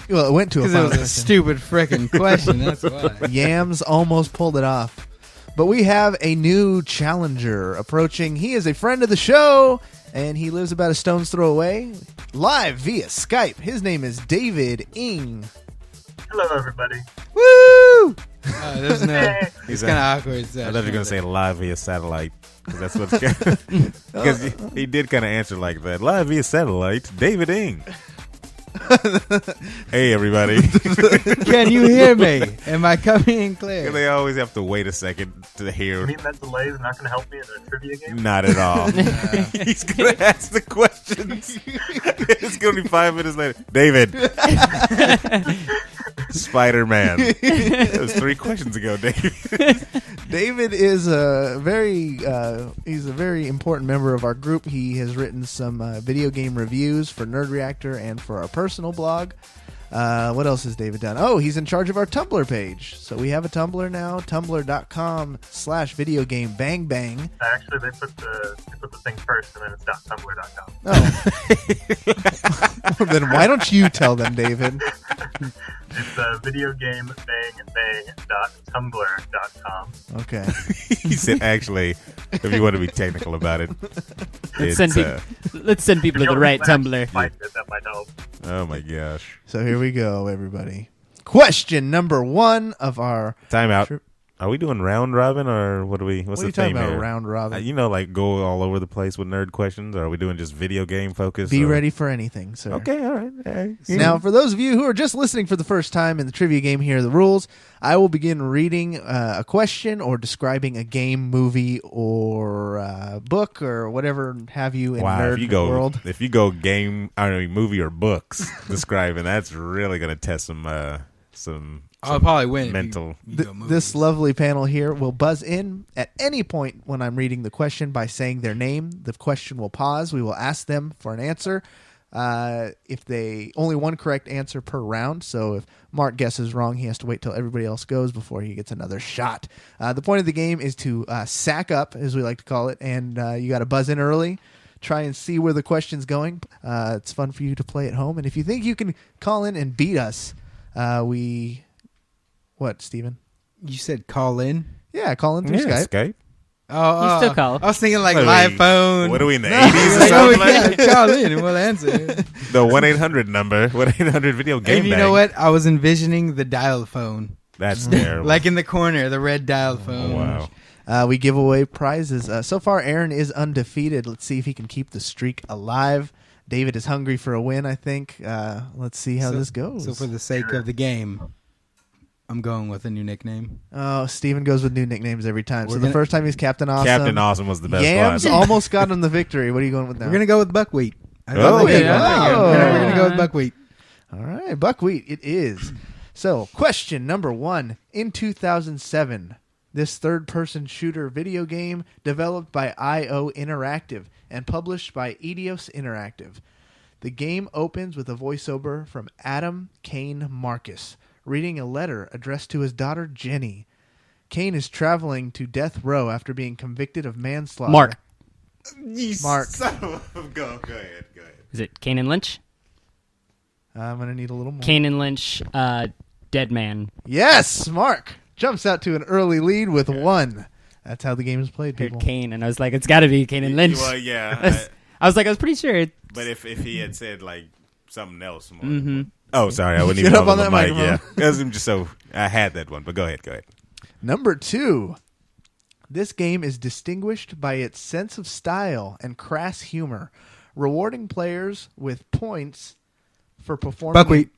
Well, it went to a Because final it was a question. stupid freaking question. That's why. Yams almost pulled it off. But we have a new challenger approaching. He is a friend of the show, and he lives about a stone's throw away, live via Skype. His name is David Ing. Hello, everybody. Woo! There's no. He's It's kind of awkward. So I thought you were going to say live via satellite. Because that's what's because he did kind of answer like that. Live via satellite, David Ing. Hey, everybody. Can you hear me? Am I coming in clear? They always have to wait a second to You hear. mean that delay is not going to help me in a trivia game? Not at all. He's going to ask the questions. It's going to be 5 minutes later. David. Spider-Man. That was 3 questions ago, David. David is he's a very important member of our group. He has written some video game reviews for Nerd Reactor and for our personal blog. What else has David done? Oh, he's in charge of our Tumblr page. So we have a Tumblr now, tumblr.com/videogamebangbang. Actually, they put the thing first, and then it's .tumblr.com. Oh. Then why don't you tell them, David? It's videogamebang.tumblr.com. Okay. He said, actually, if you want to be technical about it, Let's it's, send people to the right Tumblr. Find it, that might help. oh my gosh. So here we go, everybody. Question number 1 of our... Time out. Are we doing round robin or what are we? What's What are you the talking theme about, here? round robin? You know, like go all over the place with nerd questions. Or are we doing just video game focus? Be or- ready for anything, sir. Okay, all right. Hey. Now, for those of you who are just listening for the first time in the trivia game, here are the rules. I will begin reading a question or describing a game, movie, or book, or whatever have you in Wow, nerd world. if you go game, I don't know, movie or books describing, that's really going to test some I'll probably win. mental. This lovely panel here will buzz in at any point when I'm reading the question by saying their name. The question will pause. We will ask them for an answer. If they only one correct answer per round, so if Marc guesses wrong, he has to wait till everybody else goes before he gets another shot. The point of the game is to sack up, as we like to call it, and you got to buzz in early. Try and see where the question's going. It's fun for you to play at home, and if you think you can call in and beat us, What, Steven? You said call in? Yeah, call in through Skype. Skype. Oh, You still call. I was thinking like What are live we- phone. What are we in the Like, 80s or oh, something like yeah, that? call in and we'll answer. The 1-800 number. 1-800 video game. And you know what? I was envisioning the dial phone. That's terrible. Like in the corner, the red dial phone. Wow. We give away prizes. So far, Aaron is undefeated. Let's see if he can keep the streak alive. David is hungry for a win, I think. Let's see how this goes. So for the sake of the game, I'm going with a new nickname. Oh, Steven goes with new nicknames every time. We're So the gonna- first time he's Captain Awesome. Captain Awesome was the best Yams one. almost got him the victory. What are you going with now? We're going to go with buckwheat. I Oh, love the game. yeah. We're going to go with buckwheat. All right, buckwheat it is. So, question number 1. In 2007, this third-person shooter video game developed by IO Interactive and published by Eidos Interactive. The game opens with a voiceover from Adam Kane Marcus reading a letter addressed to his daughter Jenny. Kane is traveling to death row after being convicted of manslaughter. Mark. Mark. Go ahead. Is it Kane and Lynch? I'm going to need a little more. Kane and Lynch, Dead Man. Yes, Mark jumps out to an early lead with 1. That's how the game is played, Heard people. Kane, and I was like, it's got to be Kane and Lynch. Well, yeah. I was like, I was pretty sure. But if he had said like something else more. Mm-hmm. Oh, sorry, I wouldn't Get even up hold on the that mic. microphone. Yeah, because I'm just so I had that one. But go ahead. Number 2. This game is distinguished by its sense of style and crass humor, rewarding players with points for performing. Buckwheat.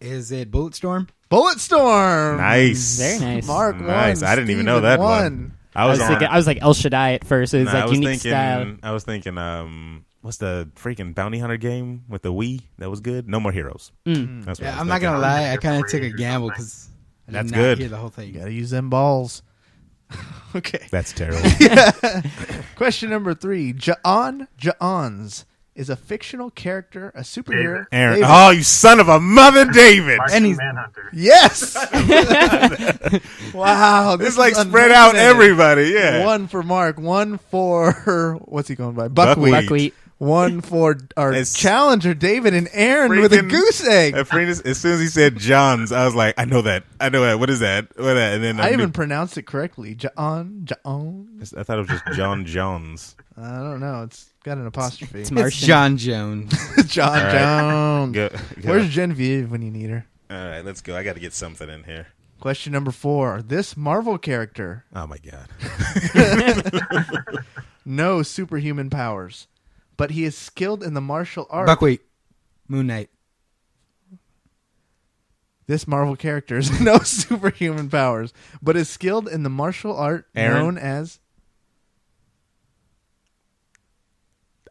Is it Bulletstorm? Bulletstorm. Nice. Very nice. Mark Nice. won. I didn't even know Steven that won. one. I was like El Shaddai at first. It was like unique style. I was thinking, what's the freaking bounty hunter game with the Wii? That was good. No More Heroes. That's what I Yeah, was I'm not thinking. gonna lie. I kind of took a gamble because I did That's not good. hear the whole thing. You gotta use them balls. Okay. That's terrible. Question number 3. Ja'ons is a fictional character, a superhero. Aaron. David. Oh, you son of a mother, David. Martian Manhunter. Yes. Wow. This It's like is spread out unprecedented. everybody. Yeah. 1 for Mark. 1 for what's he going by? Buckwheat. Buckwheat. 1 for our It's- challenger, David and Aaron, with a Freaking- goose egg. As soon as he said John's, I was like, I know that. What is that? What is that? And then I knew- even pronounced it correctly. Ja'on. I thought it was just John Jones. I don't know. It's got an apostrophe. It's It's Martian. John Jones. John All right. Jones. Go. Where's Genevieve when you need her? All right, let's go. I got to get something in here. Question number 4. This Marvel character, Oh my god. no superhuman powers, but he is skilled in the martial art. Buckwheat. Moon Knight. This Marvel character has no superhuman powers, but is skilled in the martial art Aaron? known as...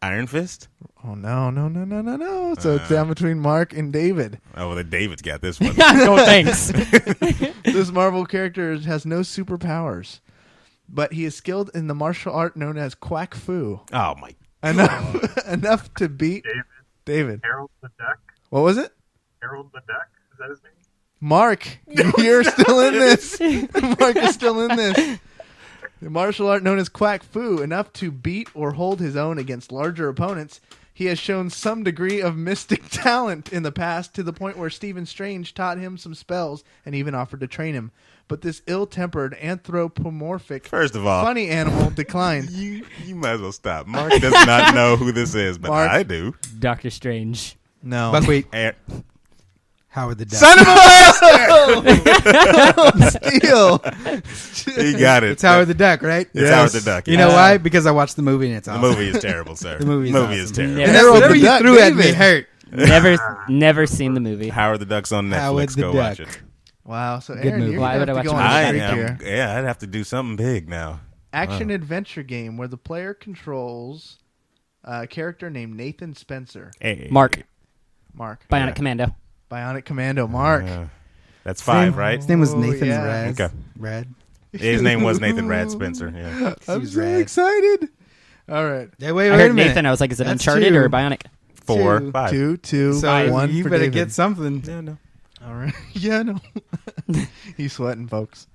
Iron Fist? Oh, no. So it's down between Mark and David. Oh, well, then David's got this one. No thanks. This Marvel character has no superpowers, but he is skilled in the martial art known as Quack Fu. Oh my. Enough to beat David. Harold the Duck. What was it? Harold the Duck. Is that his name? Mark, you're still in this. Mark is still in this. The martial art known as Quack Fu, enough to beat or hold his own against larger opponents. He has shown some degree of mystic talent in the past, to the point where Stephen Strange taught him some spells and even offered to train him. But this ill-tempered, anthropomorphic, First of all, funny animal declined. you might as well stop. Mark does not know who this is, but Mark. I do. Doctor Strange. No. Buckwheat. Aaron. Howard the Duck. Son of a bastard! Steal. He got it. It's Howard the Duck, right? It's Howard the Duck. You yeah. know why? Because I watched the movie and it's The awesome. movie is terrible, sir. The movie is is awesome. terrible. Never- Harold Whatever the you Duck, threw at me David. hurt. Never seen the movie. Howard the Duck's on Howard Netflix. the Go Duck. watch it. Wow. So Good Aaron, movie. you're Why going would to I have to watch go a on I a streak am. here. Yeah, I'd have to do something big now. Action adventure game where the player controls a character named Nathan Spencer. Hey. Mark. Mark. Bionic Yeah. Commando. Bionic Commando. Mark. That's 5, right? His name was Oh, Nathan yeah. Raz. Okay. Rad. His name was Nathan Rad Spencer. Yeah. I'm was so rad. excited. All right. Hey, wait I a heard minute. Nathan. I was like, is it That's Uncharted two. or Bionic? 4, Two. 5. 2, So 1 you for better David. get something. Yeah, no. All right. Yeah, no. He's sweating, folks.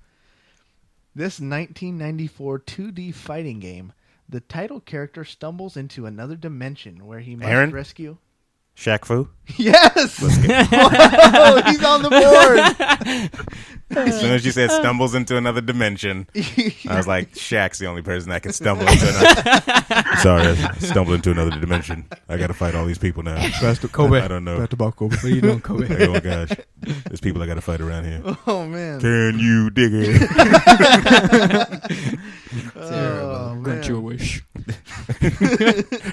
This 1994 2D fighting game, the title character stumbles into another dimension where he must Aaron? rescue... Shaq Fu. Yes! Whoa, he's on the board. As soon as you said stumbles into another dimension, I was like, Shaq's the only person that can stumble into another. Sorry, I stumbled into another dimension. I got to fight all these people now. Kobe. I don't know. What are you doing, Kobe? Like, oh my gosh, there's people I got to fight around here. Oh, man. Can you dig it? Oh, man. wish.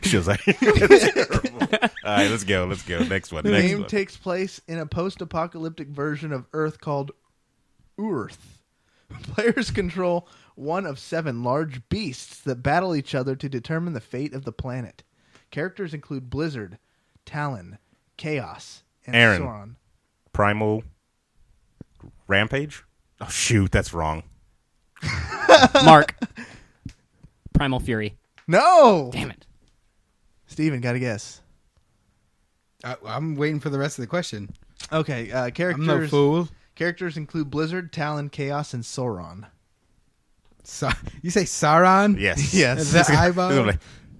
She was like, that's terrible. All right, let's go. Next one. The Next game one. takes place in a post-apocalyptic version of Earth called Earth. Players control one of 7 large beasts that battle each other to determine the fate of the planet. Characters include Blizzard, Talon, Chaos, and Aaron. Sauron. Primal Rampage? Oh, shoot, that's wrong. Mark. Primal Fury. No! Damn it. Steven, got to guess. I'm waiting for the rest of the question. Okay, I'm characters. no fool. Characters include Blizzard, Talon, Chaos, and Sauron. You say Sauron? Yes. Yes. The eyeball?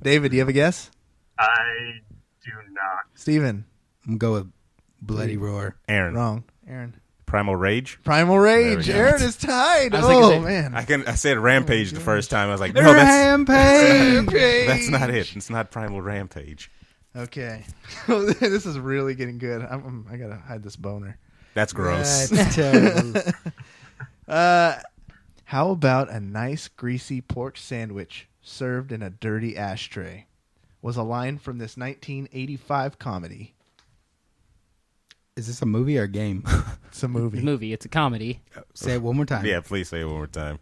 David, do you have a guess? I do not. Steven? I'm going to go with Bloody Roar. Aaron. Wrong. Aaron. Primal Rage. Primal Rage. There we go. Aaron is tied. I was thinking Oh, that- man. I said Rampage the first time. I was like, no, that's Rampage! that's not it. It's not Primal Rampage. Okay. This is really getting good. I got to hide this boner. That's gross. That's terrible. How about a nice greasy pork sandwich served in a dirty ashtray? Was a line from this 1985 comedy. Is this a movie or a game? It's a movie. Movie. It's a comedy. Say it one more time. Yeah, please say it one more time.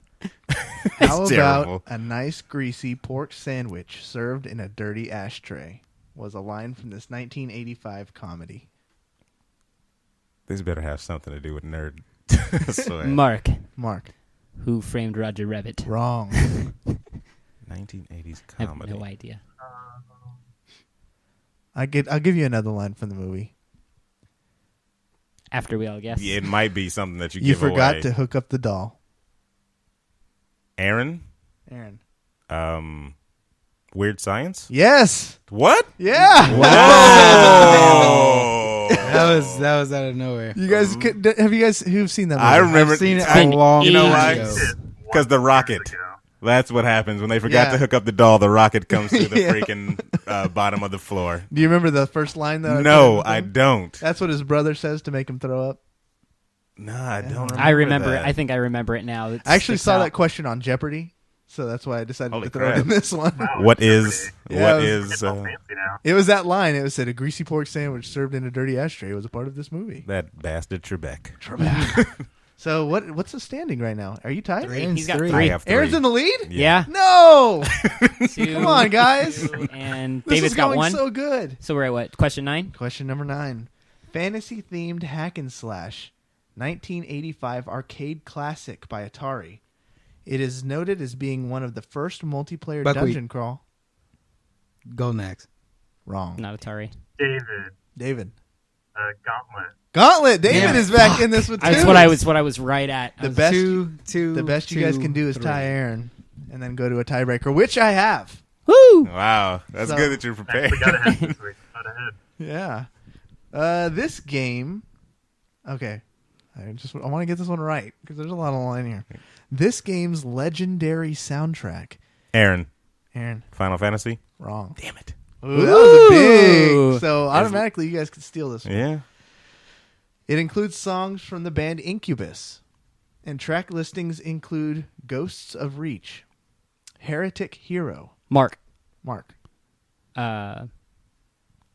How It's about terrible. a nice greasy pork sandwich served in a dirty ashtray? Was a line from this 1985 comedy. This better have something to do with nerd. I swear. Mark. Mark. Who framed Roger Rabbit? Wrong. 1980s I have comedy. no idea. I'll give you another line from the movie. After we all guess. Yeah, it might be something that you You give forgot away. to hook up the doll. Aaron. Aaron. Weird Science. Yes. What? Yeah. Whoa! That was out of nowhere. You guys have you guys who've seen that movie? I remember. I've seen it I- a long You know time why? ago. Because the rocket. That's what happens when they forgot Yeah. to hook up the doll. The rocket comes through the Yeah. freaking bottom of the floor. Do you remember the first line that No, I don't. That's what his brother says to make him throw up. No, I don't remember. I remember that. it. I think I remember it now. It I actually sticks saw out. that question on Jeopardy, so that's why I decided Holy to throw it crap. in this one. What is? Yeah, what it is? It's all fancy now. It was that line. It said a greasy pork sandwich served in a dirty ashtray was a part of this movie. That bastard Trebek. So what's the standing right now? Are you tied? He's got Three. I three. have three. Aaron's in the lead? Yeah. No. Two, Come on, guys. And This David's is got going one. so good. So we're at what? Question 9? Question number 9. Fantasy themed hack and slash 1985 arcade classic by Atari. It is noted as being one of the first multiplayer Buckwheat. dungeon crawl. Golden Axe. Wrong. Not Atari. David. Gauntlet. Gauntlet. David Yeah. is back in this with two. That's what I was right at. The best. Two. The best you guys can do is tie Aaron, and then go to a tiebreaker, which I have. Woo! Wow, that's So- good that you're prepared. Actually got ahead this week. Got ahead. Yeah. This game. Okay. I want to get this one right because there's a lot on the line here. This game's legendary soundtrack. Aaron, Aaron, Final Fantasy. wrong. Damn it. Ooh, that was a big. Ooh. So automatically, you guys can steal this one. Yeah. It includes songs from the band Incubus, and track listings include "Ghosts of Reach," "Heretic Hero," Mark. Mark.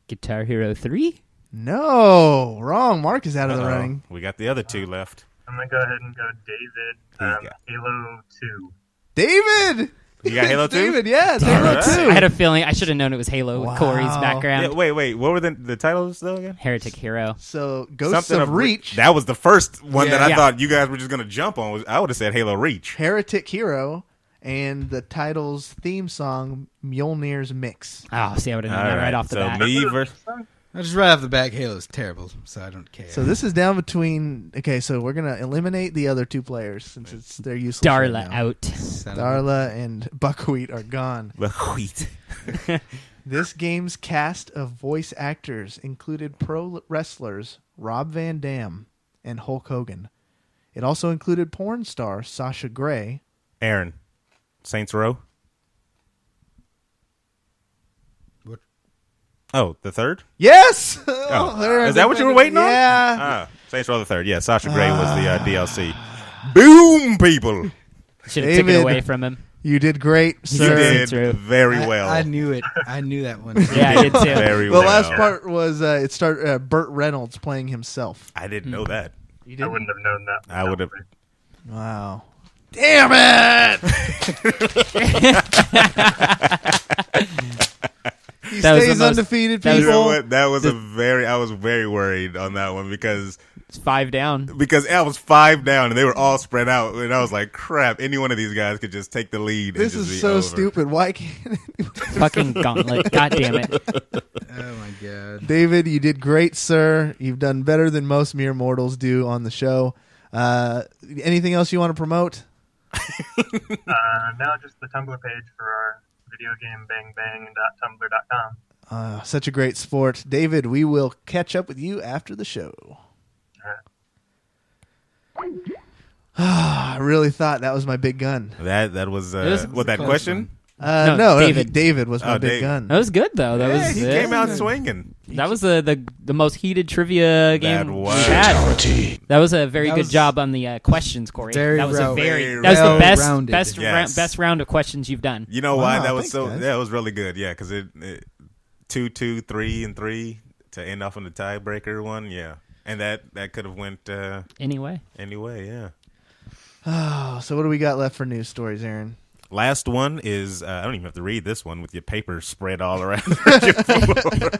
Guitar Hero 3? No, wrong. Mark is out of the Uh-oh. running. We got the other two left. I'm gonna go ahead and go David. Who's got- Halo 2. David. You got Halo 2? David, yeah, it's Halo right. 2. I had a feeling I should have known it was Halo Wow. with Corey's background. Yeah, wait. What were the titles though again? Heretic Hero. So, Ghosts of Reach, That was the first one that I Yeah. thought you guys were just going to jump on. I would have said Halo Reach. Heretic Hero, and the title's theme song, Mjolnir's Mix. Oh, see, I would have known that right off the so bat. me versus I just right off the back, Halo's terrible, so I don't care. So this is down between. Okay, so we're gonna eliminate the other two players since they're useless. right Darla now. out. Son of a- Darla and Buckwheat are gone. the wheat. This game's cast of voice actors included pro wrestlers Rob Van Dam and Hulk Hogan. It also included porn star Sasha Grey. Aaron, Saints Row. What? Oh, the third? Yes. Oh, is that what you were waiting on? Yeah. Ah, Saints Row the third. Yeah, Sasha Grey was the DLC. Boom, people. Should have taken David. it away from him. You did great, You sir. did True. very well. I knew it. I knew that one. Yeah, I did too. Very The well. last part was it started Burt Reynolds playing himself. I didn't know that. You I didn't? wouldn't have known that. I would have. Wow. Damn it! He That was the stays most- undefeated, that was- You know people. what? That was I was very worried on that one because It's 5 down. I was 5 down and they were all spread out and I was like, crap, any one of these guys could just take the lead. This and just is be so over. stupid. Why can't Fucking gauntlet. God damn it. Oh my god. David, you did great, sir. You've done better than most mere mortals do on the show. Anything else you want to promote? No, just the Tumblr page for our videogamebangbang.tumblr.com. Such a great sport. David, we will catch up with you after the show. I really thought that was my big gun. That was what that question? No, David. David was my big David. gun. That was good though. That He came out swinging. That was the most heated trivia game That we've was. had. That was a very That good was job on the questions, Corey. very That was well- that was well the rounded. best round of questions you've done. You know why? Wow, That was thanks, guys. that was really good. Yeah, because it 2, 2, 3, and 3 to end off on the tiebreaker one. Yeah, and that could have went Anyway, yeah. Oh, so what do we got left for news stories, Aaron? Last one is I don't even have to read this one with your paper spread all around your floor.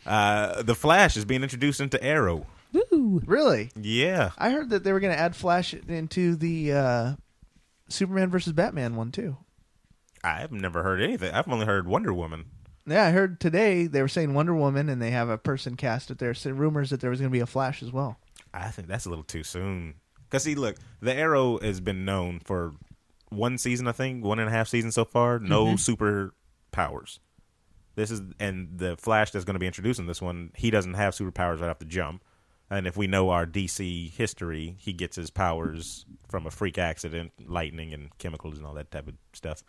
The Flash is being introduced into Arrow. woo! Really? Yeah, I heard that they were going to add Flash into the Superman versus Batman one too. I've never heard anything. I've only heard Wonder Woman. Yeah, I heard today they were saying Wonder Woman, and they have a person cast it there. So rumors that there was going to be a Flash as well. I think that's a little too soon. Because see, look, the Arrow has been known for one season, I think, 1.5 seasons so far. No super powers. And the Flash that's going to be introduced in this one, he doesn't have superpowers right off the jump. And if we know our DC history, he gets his powers from a freak accident, lightning and chemicals and all that type of stuff.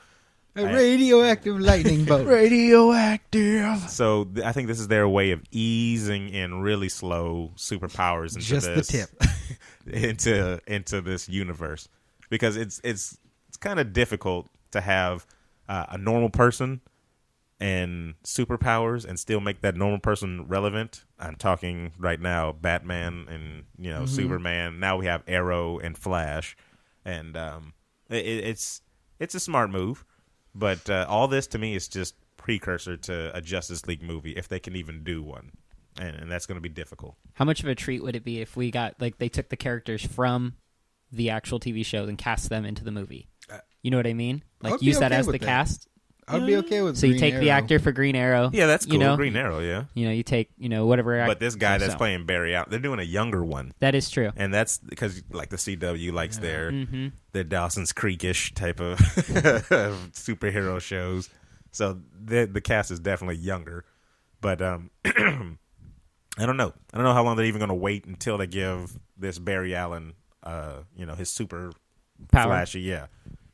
A radioactive lightning bolt. Radioactive. So I think this is their way of easing in really slow superpowers into Just this, the tip. into this universe, because it's kind of difficult to have a normal person and superpowers and still make that normal person relevant. I'm talking right now Batman and Superman. Now we have Arrow and Flash, and it's a smart move. But all this to me is just precursor to a Justice League movie, if they can even do one, and that's going to be difficult. How much of a treat would it be if we got they took the characters from the actual TV show and cast them into the movie? You know what I mean? I'd be Use that okay as with the that. cast. I'd be okay with. So you Green take the Arrow. actor for Green Arrow. Yeah, that's cool. You know, Green Arrow, yeah. you take whatever. But this guy that's so. playing Barry Allen, they're doing a younger one. That is true. And that's because, like, the CW likes their Dawson's Creek-ish type of superhero shows. So the cast is definitely younger. But I don't know. I don't know how long they're even going to wait until they give this Barry Allen, his super Power. flashy, yeah.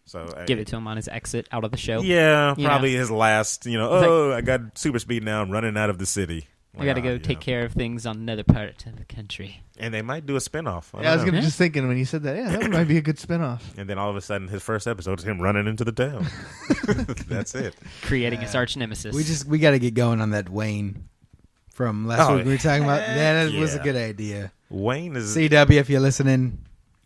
So Give it to him on his exit out of the show. Yeah, You probably his last, I got super speed now. I'm running out of the city. I got to go take care of things on another part of the country. And they might do a spinoff. Yeah, I was gonna just thinking when you said that. Yeah, that might be a good spinoff. And then all of a sudden, his first episode is him running into the town. That's it. Creating his arch nemesis. We got to get going on that Wayne from last week we were talking about. Yeah, that was a good idea. Wayne is CW, if you're listening,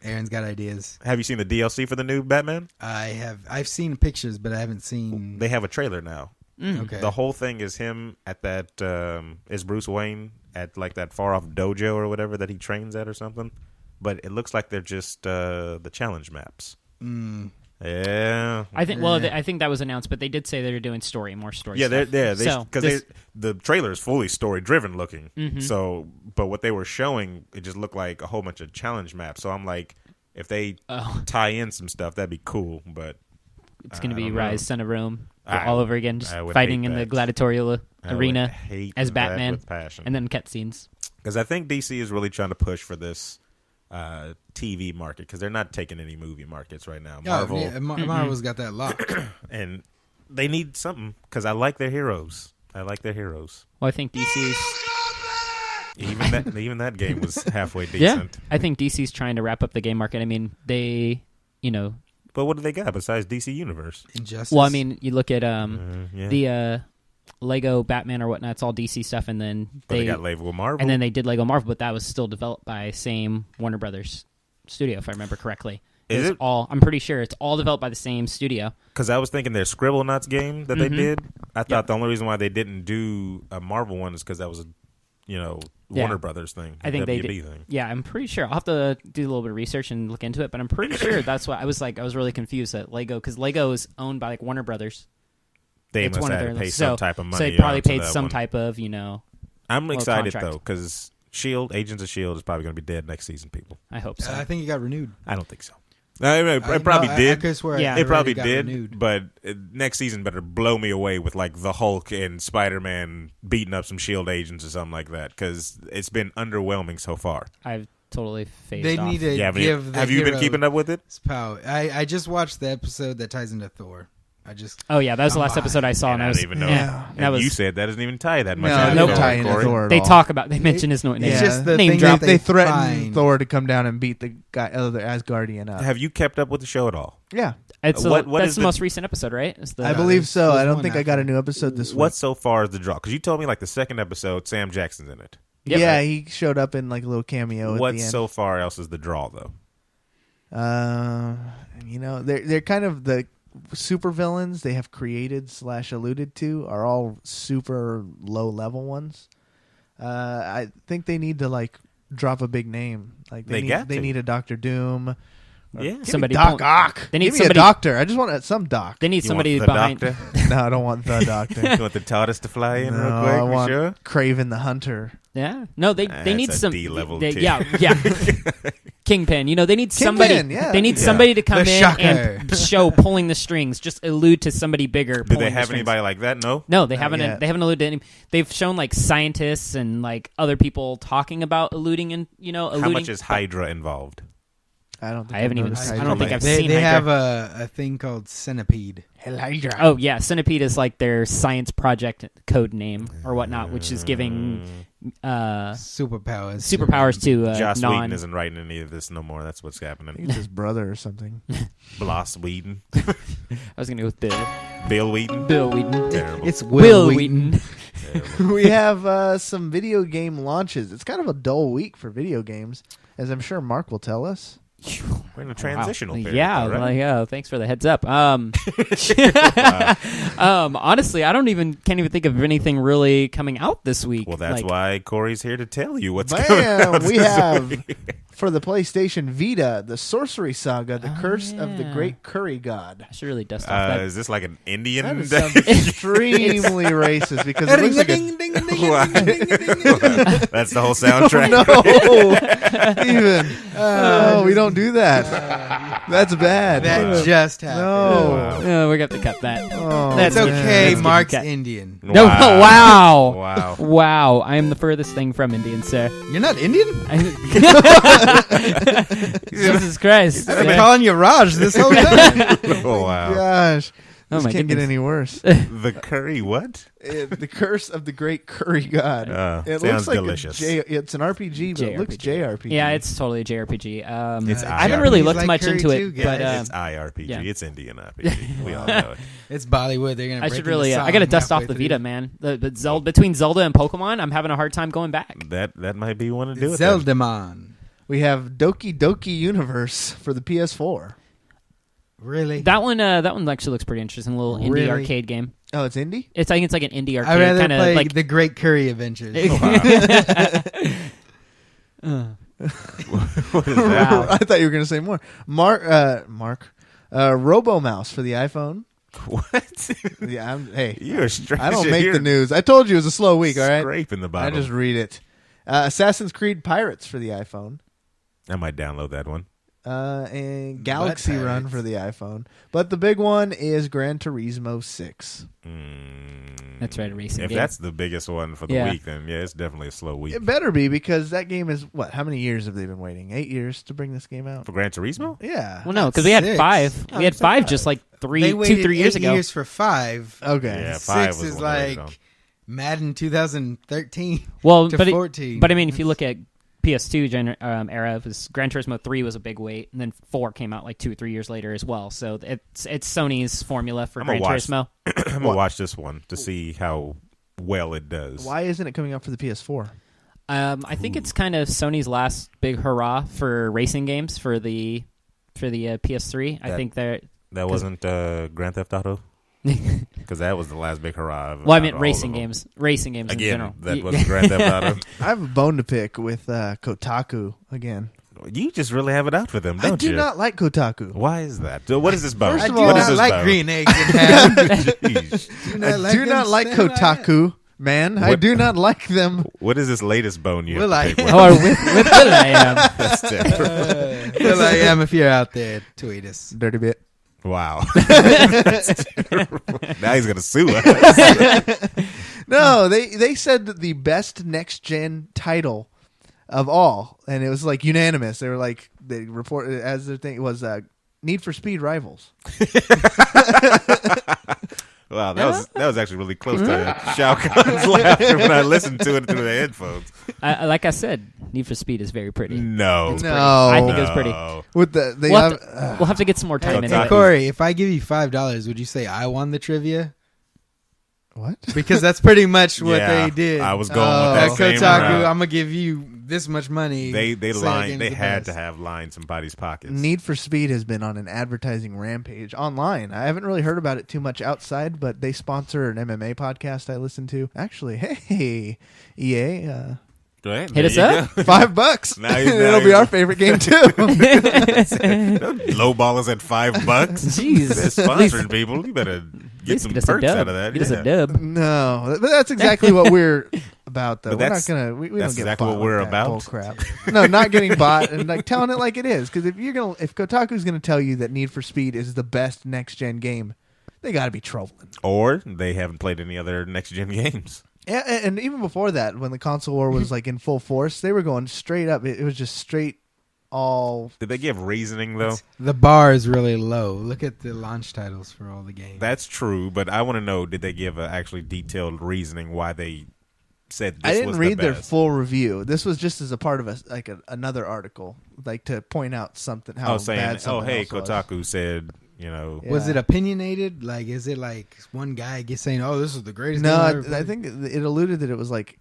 Aaron's got ideas. Have you seen the DLC for the new Batman? I've seen pictures, but I haven't seen. They have a trailer now. Okay. The whole thing is him at that is Bruce Wayne at like that far off dojo or whatever that he trains at or something. But it looks like they're just the challenge maps. Yeah. I think. Well, I think that was announced, but they did say they're doing more story. Yeah, stuff. the trailer is fully story driven looking. So, but what they were showing, it just looked like a whole bunch of challenge maps. So I'm like, if they tie in some stuff, that'd be cool. But it's going to be don't know. Rise, Son of Rome, all over again, just I would fighting hate in the that. gladiatorial I would arena hate as that Batman, with passion. and then cutscenes. Because I think DC is really trying to push for this TV market because they're not taking any movie markets right now. Marvel Marvel's got that locked. and they need something because I like their heroes. Well, I think DC's. Even that game was halfway decent. Yeah, I think DC's trying to wrap up the game market. I mean, they, But what do they got besides DC Universe? Injustice. Well, I mean, you look at the Lego Batman or whatnot. It's all DC stuff, and then They got Lego Marvel, and then they did Lego Marvel, but that was still developed by same Warner Brothers studio, if I remember correctly. Is it? I'm pretty sure it's all developed by the same studio. Because I was thinking their Scribblenauts game that they did. I thought the only reason why they didn't do a Marvel one is because that was a Warner Brothers thing. I think they WB did. thing. Yeah, I'm pretty sure. I'll have to do a little bit of research and look into it, but I'm pretty sure that's why I was really confused at Lego, because Lego is owned by Warner Brothers. They It's must one of have their to pay some type of money. So they probably onto paid that some one. type of I'm excited contract. though because Agents of S.H.I.E.L.D. is probably going to be dead next season, people. I hope so. I think it got renewed. I don't think so. It probably did. I could swear Yeah. It probably got did, renewed. but next season better blow me away with like the Hulk and Spider-Man beating up some S.H.I.E.L.D. agents or something like that, because it's been underwhelming so far. I've totally phased They off. need to give the have you been hero keeping up with it? his power. I just watched the episode that ties into Thor. Oh yeah, that was the last Come on. episode I saw, and I I don't was even know. Yeah, And that was. you said that doesn't even tie that much. No, into no Thor, tie into Corey. Thor at They all. talk about. They mention his name. It's just the name thing drop. that They threatened find. Thor to come down and beat the guy, other Asgardian up. Have you kept up with the show at all? Yeah, It's What that's is the the- most recent episode, right? It's the, I believe so. there's I don't one think I got a after. new episode this week. What so far is the draw? Because you told me like the second episode, Sam Jackson's in it. Yep. Yeah, he showed up in like a little cameo at What the end. so far else is the draw though? They're kind of the super villains they have created / alluded to are all super low level ones. I think they need to like drop a big name. Like They need, got they to. need a Dr. Doom. Yeah. Give Somebody me Doc pull- Ock. They need Give me somebody- a doctor. I just want some doc. They need You somebody want the behind. doctor? No, I don't want the doctor. You want the TARDIS to fly in No, real quick? I You want sure? Craven the Hunter. Yeah, no, they need That's a some D-level they- tier. Yeah. Kingpin. They need somebody. yeah. They need Yeah. somebody to come The in shocker. and show pulling the strings. Just allude to somebody bigger. Do pulling they the have strings. anybody like that? No. No, they Not haven't. yet. They haven't alluded to any. They've shown like scientists and like other people talking about alluding and alluding. How much is Hydra involved? I don't think I haven't even. noticed I Hydra. don't think I've They seen. they Hydra. have a thing called Centipede. Hydra. Oh yeah, Centipede is like their science project code name or whatnot, which is giving Superpowers. superpowers to Joss non. Whedon isn't writing any of this no more. That's what's I think happening. it's his brother or something. Bloss Whedon, I was gonna go with Bill Whedon. Bill Whedon. Terrible. It's Will Wheaton. We have some video game launches. It's kind of a dull week for video games, as I'm sure Mark will tell us. We're in a transitional Wow. period. Yeah, though, right? like, thanks for the heads up. Honestly, I can't even think of anything really coming out this week. Well, that's Like, why Corey's here to tell you what's coming out. Bam! We this have week. for the PlayStation Vita the Sorcery Saga: The Curse of the yeah. Great Curry God. I should really dust off that. Is this like an Indian? That sounds extremely racist because it looks like a That's the whole soundtrack. no, even we don't do that. That's bad. That just happened. No. Oh, we're going to have to cut that. Oh, That's It's man. okay. That's Mark's getting cut. Indian. No, wow. Wow. Wow. I am the furthest thing from Indian, sir. You're not Indian? Jesus Christ. I've been calling you Raj this whole time. Oh, wow. Gosh. Oh, This my can't get goodness. any worse. The curry what? The Curse of the Great Curry God. Sounds looks like delicious. it's an RPG, but it looks JRPG. Yeah, it's totally a JRPG. It's I haven't really IRPGs looked like much curry into too, it, but guys. It's IRPG. yeah. It's Indian RPG. We all know it. It's Bollywood. They're gonna. I break should into really. song I got to dust off halfway the through. Vita, man. But between Zelda and Pokemon, I'm having a hard time going back. That might be one to do it. then. Zelda Man. We have Doki Doki Universe for the PS4. Really? That one actually looks pretty interesting. A little indie Really? arcade game. Oh, it's indie? I think it's like an indie I'd arcade rather kind of play like. the Great Curry Adventures. What is that? Wow. I thought you were going to say more. Mark, Robo Mouse for the iPhone. What? Yeah, hey, You're straight. I don't make the news. I told you it was a slow week. All right, Scraping the I bottom. just read it. Assassin's Creed Pirates for the iPhone. I might download that one. And Galaxy But Run Pirates. for the iPhone. But the big one is Gran Turismo 6. That's right, a racing If game. that's the biggest one for the Yeah. week, then yeah, it's definitely a slow week. It better be because that game is what? How many years have they been waiting? 8 years to bring this game out? For Gran Turismo? Yeah. Well, no, because we had 6. 5. We had 5 just like They 2-3 waited years 8 ago. years for 5. Okay. Yeah, 5 6 was is the one I waited like on. Madden 2013 Well, to but 14. but I mean, if you look at PS2 era, it was Gran Turismo 3 was a big wait, and then 4 came out like 2 or 3 years later as well. So it's Sony's formula for I'm Gran gonna watch- Turismo. I'm gonna watch this one to see how well it does. Why isn't it coming out for the PS4? I think it's kind of Sony's last big hurrah for racing games for the PS3. I That- think they're. That wasn't Grand Theft Auto? Because that was the last big hurrah. Well, I out meant of all racing of them. games. Racing games in Again, general. that was Grand Theft Auto. I have a bone to pick with Kotaku again. You just really have it out for them, don't I do you? not like Kotaku. Why is that? So what is this bone? First I of do all, what is not this like bone? green eggs and ham. Jeez. Do I do not like Kotaku man. I do not like them. What is this latest bone you have to pick with? Oh, with Will I am. That's terrible. Will I am if you're out there, tweet us. Dirty bit. Wow. That's terrible. Now he's gonna sue us. No, they said that the best next gen title of all, and it was like unanimous. They were like they reported as their thing was Need for Speed Rivals. Wow, that was actually really close to Shao Kahn's laughter when I listened to it through the headphones. Like I said, Need for Speed is very pretty. No, I think it's pretty. With the We'll have to get some more time in Hey, it. Corey, if I give you $5, would you say I won the trivia? what? Because that's pretty much what Yeah, they did. I was going Oh. with At that same Kotaku, route. I'm gonna give you this much money. They Say the lined. game's They the had best. to have lines in somebody's pockets. Need for Speed has been on an advertising rampage online. I haven't really heard about it too much outside, but they sponsor an MMA podcast I listen to. Actually, hey, EA, Right, Hit us there you up. go. $5. Now It'll be you- our favorite game too. Low ballers at $5. Jeez. They're sponsoring people. You better get some Get us a perks dub. out of that. Get us Yeah. a dub. No, but that's exactly what we're about, though. But We're not that's- gonna. We don't that's get exactly bought what we're like that about. bull crap. No, not getting bought and like telling it like it is. Because if Kotaku's gonna tell you that Need for Speed is the best next gen game, they got to be trolling. Or they haven't played any other next gen games. Yeah, and even before that, when the console war was like in full force, they were going straight up. It was just straight all. Did they give reasoning though? The bar is really low. Look at the launch titles for all the games. That's true, but I want to know: did they give a actually detailed reasoning why they said this I didn't was read the their best? full review. This was just as a part of another article, like to point out something how saying, bad something hey, else was. Kotaku said, you know, Yeah. Was it opinionated? Like, is it like one guy saying, "Oh, this is the greatest"? No, game I've I, ever I played"? think it alluded that it was like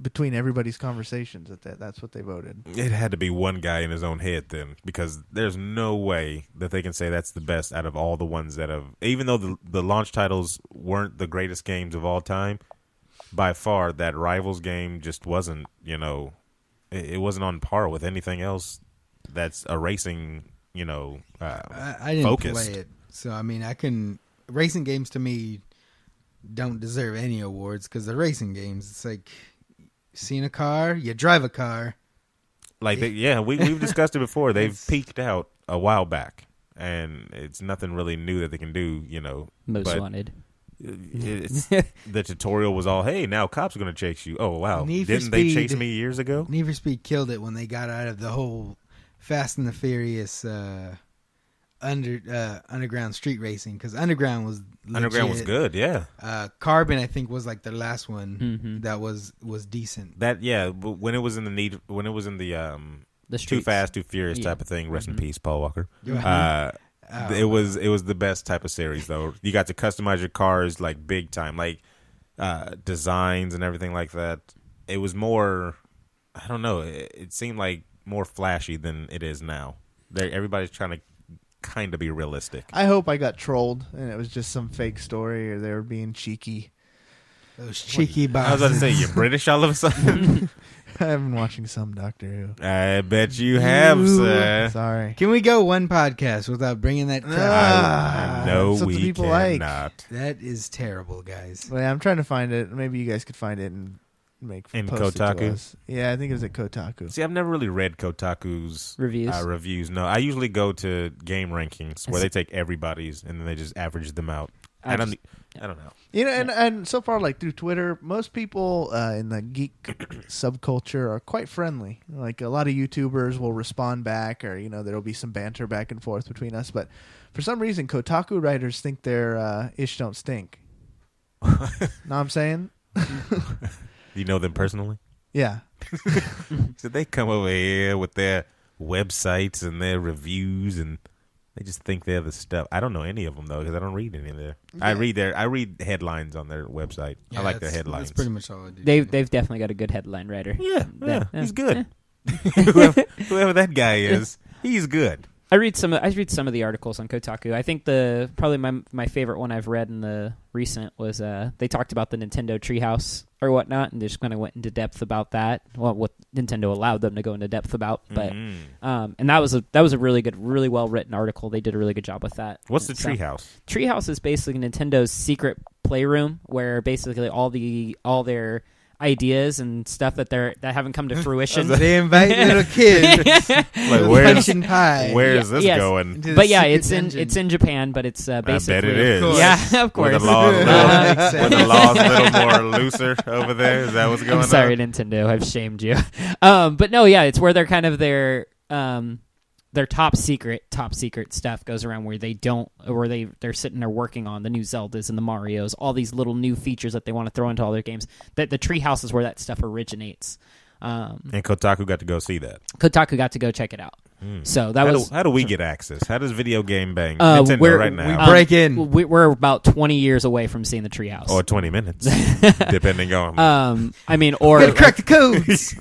between everybody's conversations that's what they voted. it had to be one guy in his own head then, because there's no way that they can say that's the best out of all the ones that have. Even though the launch titles weren't the greatest games of all time, by far that Rivals game just wasn't. You know, it wasn't on par with anything else that's a racing. You know, I didn't focused. play it, so I mean, I can. Racing games to me don't deserve any awards because they're racing games. It's like seeing a car, you drive a car. Like, we've discussed it before. They've peaked out a while back, and it's nothing really new that they can do. You know, Most but wanted. the tutorial was all, hey, now cops are going to chase you. Oh wow, Need for didn't they Speed. chase me years ago? Need for Speed killed it when they got out of the whole Fast and the Furious underground street racing, because Underground was legit. Underground was good, yeah. Carbon, I think, was like their last one Mhm. that was decent. But when it was in the The Too streets. Fast, Too Furious Yeah. type of thing. Rest in peace, Paul Walker. Oh. It was the best type of series though. You got to customize your cars like big time, like designs and everything like that. It was more, I don't know. It seemed like more flashy than it is now. Everybody's trying to kind of be realistic. I hope I got trolled and it was just some fake story or they were being cheeky. Those cheeky I was about to bosses. say, you're British all of a sudden. I've been watching some Doctor Who. I bet you have, sir. Sorry. Can we go one podcast without bringing that crap? I know that's what the we people like. cannot. That is terrible, guys. Well, yeah, I'm trying to find it. Maybe you guys could find it and make In post it to Kotaku? us. Yeah, I think it was at Kotaku. See, I've never really read Kotaku's Reviews? reviews. No, I usually go to Game Rankings where they take everybody's and then they just average them out. I don't know. You know, and so far, like through Twitter, most people in the geek subculture are quite friendly. Like a lot of YouTubers will respond back, or there'll be some banter back and forth between us. But for some reason, Kotaku writers think their ish don't stink. Know what I'm saying? You know them personally? Yeah. So they come over here with their websites and their reviews, and they just think they're the stuff. I don't know any of them though because I don't read any of their. I read headlines on their website. I like their headlines. That's pretty much all I do. They've definitely got a good headline writer. Yeah, he's good. whoever that guy is, he's good. I read some of the articles on Kotaku. I think probably my favorite one I've read in the recent was they talked about the Nintendo Treehouse or whatnot, and they just kind of went into depth about that. Well, what Nintendo allowed them to go into depth about, but and that was a really good, really well written article. They did a really good job with that. What's the Treehouse? Treehouse is basically Nintendo's secret playroom, where basically all their ideas and stuff that haven't come to fruition. They invite little kids. Like pie. Where is this going? But yeah, it's in Japan, but it's basically. I bet it is. Yeah, of course. Were the laws a little more looser over there? Is that what's going on? I'm sorry, Nintendo. I've shamed you. But no, yeah, it's where they're kind of their top secret stuff goes around where they're sitting there working on the new Zeldas and the Marios, all these little new features that they want to throw into all their games. That the Treehouse is where that stuff originates. And Kotaku got to go see that. Kotaku got to go check it out. So that how do we get access? How does Video Game Bang Nintendo right now? We break in. We're about 20 years away from seeing the Treehouse, or 20 minutes, depending on. I mean, or gotta crack the codes.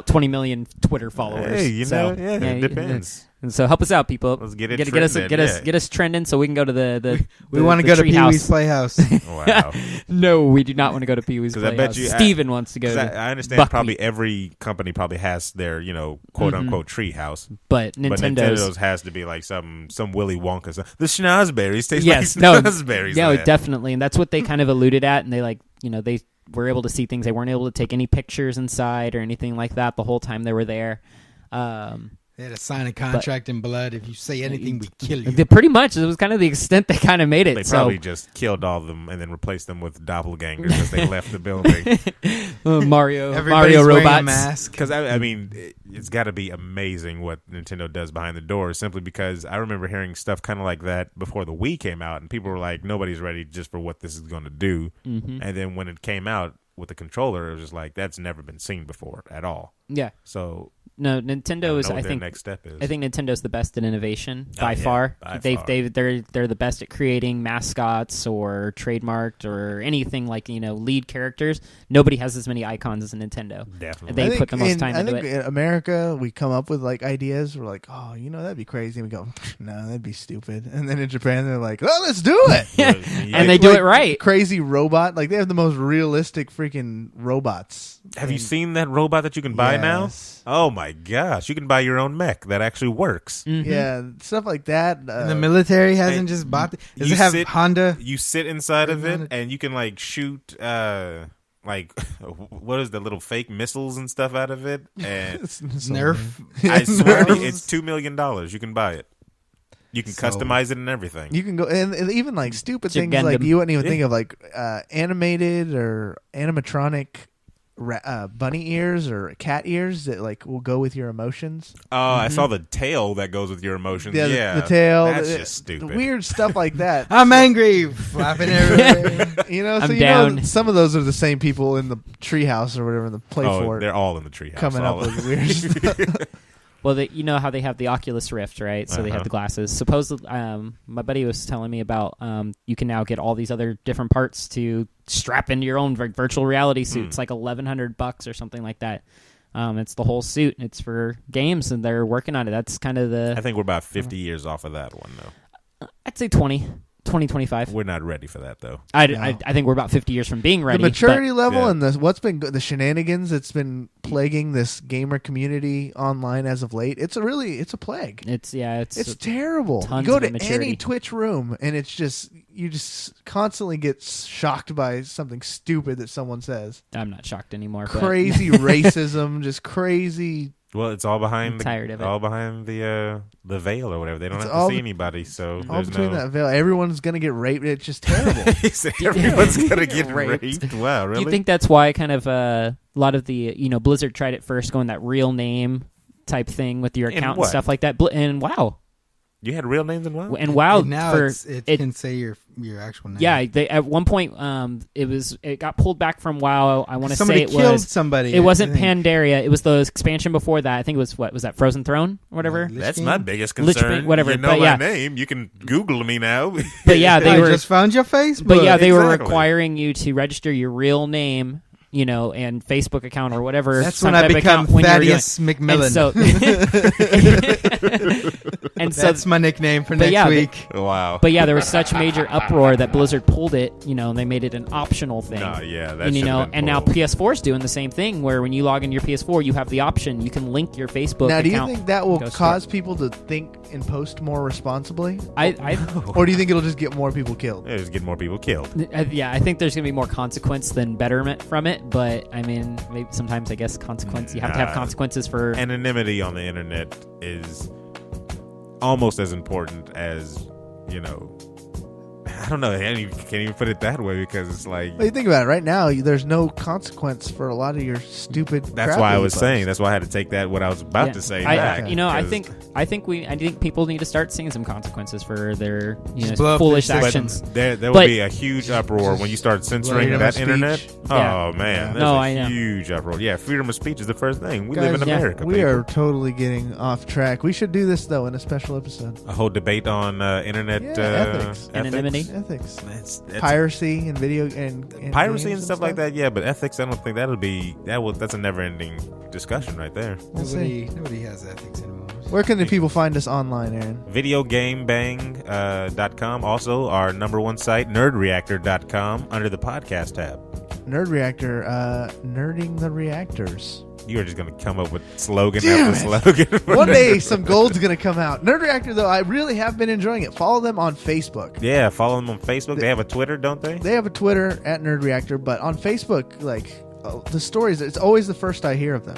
20 million Twitter followers. Hey, it depends. And so help us out, people. Let's get it get us trending so we can go to the we want to go to Pee Wee's Playhouse. Wow. No, we do not want to go to Pee Wee's Playhouse. I bet you Steven wants to go. I understand probably every company probably has their quote unquote Treehouse, but Nintendo's has to be like some Willy Wonka. The schnozberries taste like schnozberries. Yeah, definitely, and that's what they kind of alluded at, and they they were able to see things. They weren't able to take any pictures inside or anything like that the whole time they were there. They had to sign a contract in blood. If you say anything, we kill you. Pretty much. It was kind of the extent they kind of made it. They probably just killed all of them and then replaced them with doppelgangers as they left the building. Mario wearing robots. A mask. Because, I mean, it's got to be amazing what Nintendo does behind the doors, simply because I remember hearing stuff kind of like that before the Wii came out, and people were like, nobody's ready just for what this is going to do. And then when it came out with the controller, it was just like, that's never been seen before at all. Yeah. So... No, Nintendo is. I think next step is. I think Nintendo's the best at innovation by far. They're the best at creating mascots or trademarked or anything like lead characters. Nobody has as many icons as Nintendo. Definitely, they put the most time into it. I think in America we come up with like ideas. We're like, oh, that'd be crazy. And we go, no, that'd be stupid. And then in Japan they're like, oh, let's do it. And they do it right. Crazy robot. Like they have the most realistic freaking robots. Have you seen that robot that you can buy now? Oh my gosh, you can buy your own mech that actually works. Yeah, stuff like that. And the military hasn't just bought it. Does it have Honda? You sit inside of it and you can like shoot like what is the little fake missiles and stuff out of it? And Nerf. I swear it's $2 million. You can buy it. You can customize it and everything. You can go and even like stupid things like you wouldn't even think of, like animated or animatronic bunny ears or cat ears that like will go with your emotions. Oh, I saw the tail that goes with your emotions. Yeah, the tail. That's just stupid. The weird stuff like that. I'm angry, flapping everywhere. So down. Some of those are the same people in the treehouse or whatever in the play fort. They're all in the treehouse. Coming up with weird stuff. Well, you know how they have the Oculus Rift, right? So they have the glasses. Supposedly, my buddy was telling me about you can now get all these other different parts to strap into your own virtual reality suit. It's like $1,100 or something like that. It's the whole suit. It's for games, and they're working on it. That's kind of the... I think we're about 50 years off of that one, though. I'd say 2025. We're not ready for that, though. I think we're about 50 years from being ready. The maturity level and what's been the shenanigans that's been plaguing this gamer community online as of late. It's a plague. It's terrible. You go to any Twitch room and you just constantly get shocked by something stupid that someone says. I'm not shocked anymore. Crazy racism, just crazy. Well, it's all behind the veil or whatever. They don't have to see anybody, so all there's between that veil. Everyone's gonna get raped. It's just terrible. Everyone's gonna get raped. Wow, really? Do you think that's why kind of a lot of the Blizzard tried it first, going that real name type thing with your account and stuff like that? And WoW. You had real names in WoW? And WoW now it can say your actual name. Yeah, at one point it got pulled back from WoW. I want to say it killed somebody. It wasn't Pandaria. It was the expansion before that. I think it was was that Frozen Throne or whatever. That's my biggest concern. Whatever. You know my name. You can Google me now. But yeah, they just found your Facebook. But yeah, they were requiring you to register your real name. and Facebook account or whatever. That's some when I type of become account when you're doing- Thaddeus McMillan. And so, That's my nickname for but next yeah, week. Wow. But yeah, there was such major uproar that Blizzard pulled it, and they made it an optional thing. No, yeah, that And, should've been and now pulled. PS4 is doing the same thing, where when you log into your PS4, you have the option, you can link your Facebook Now, do you account. think that will Go cause people to think and post more responsibly? I Or do you think it'll just get more people killed? Yeah, just get more people killed. yeah, I think there's gonna be more consequence than betterment from it. But I mean, maybe sometimes I guess consequence. You have to have consequences for Anonymity on the internet is almost as important as, I don't know. I can't even put it that way because it's like. Well, you think about it. Right now, there's no consequence for a lot of your stupid. That's crap why I that you was post. saying. That's why I had to take that what I was about Yeah. to say I back. I think people need to start seeing some consequences for their blow up foolish their actions. There will But- be a huge uproar when you start censoring freedom that of internet. speech. Yeah. Oh man, there's No, a I know. huge uproar. Yeah, freedom of speech is the first thing. We Guys, live in yeah, America. We people. are totally getting off track. We should do this though in a special episode. A whole debate on internet ethics. Anonymity. Ethics, That's piracy, and video and piracy games and stuff like that. Yeah, but ethics, I don't think that's a never-ending discussion right there. We'll see. Nobody has ethics anymore. Where can the people find us online, Aaron? Videogamebang.com. Also, our number one site, nerdreactor.com, under the podcast tab. Nerd Reactor, nerding the reactors. You are just going to come up with slogan Damn after slogan. One day, some gold's gonna come out. Nerd Reactor, though, I really have been enjoying it. Follow them on Facebook. Yeah, follow them on Facebook. They have a Twitter, don't they? They have a Twitter at Nerd Reactor, but on Facebook, the stories, it's always the first I hear of them.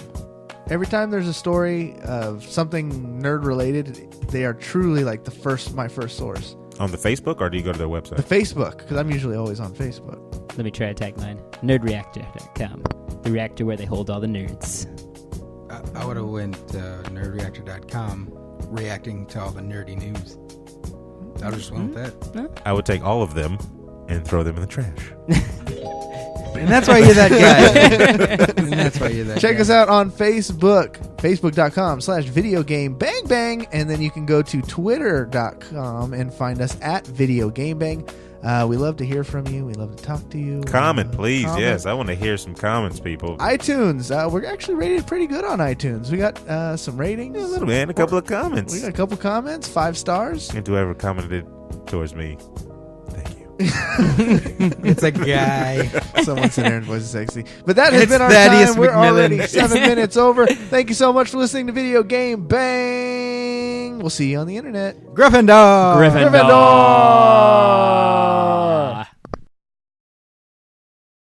Every time there's a story of something nerd related, they are truly like my first source. On the Facebook, or do you go to their The website? Facebook, because I'm usually always on Facebook. Let me try a tagline: nerdreactor.com, the reactor where they hold all the nerds. I would have went nerdreactor.com, reacting to all the nerdy news. I just went with that. I would take all of them and throw them in the trash. And that's why you're that guy. And that's why you're that Check guy. us out on Facebook, facebook.com/videogamebang, and then you can go to twitter.com and find us at videogamebang. We love to hear from you. We love to talk to you. Comment, please. comment. Yes, I want to hear some comments, people. iTunes. We're actually rated pretty good on iTunes. We got some ratings. A little bit, and a couple of comments. We got a couple comments, 5 stars. And whoever commented towards me, thank you. It's a guy. Someone said Aaron's voice is sexy. But that has It's been our Thaddeus time. We're McMillan. already 7 minutes over. Thank you so much for listening to Video Game Bang. We'll see you on the internet. Gryffindor. Griffin. Gryffindor.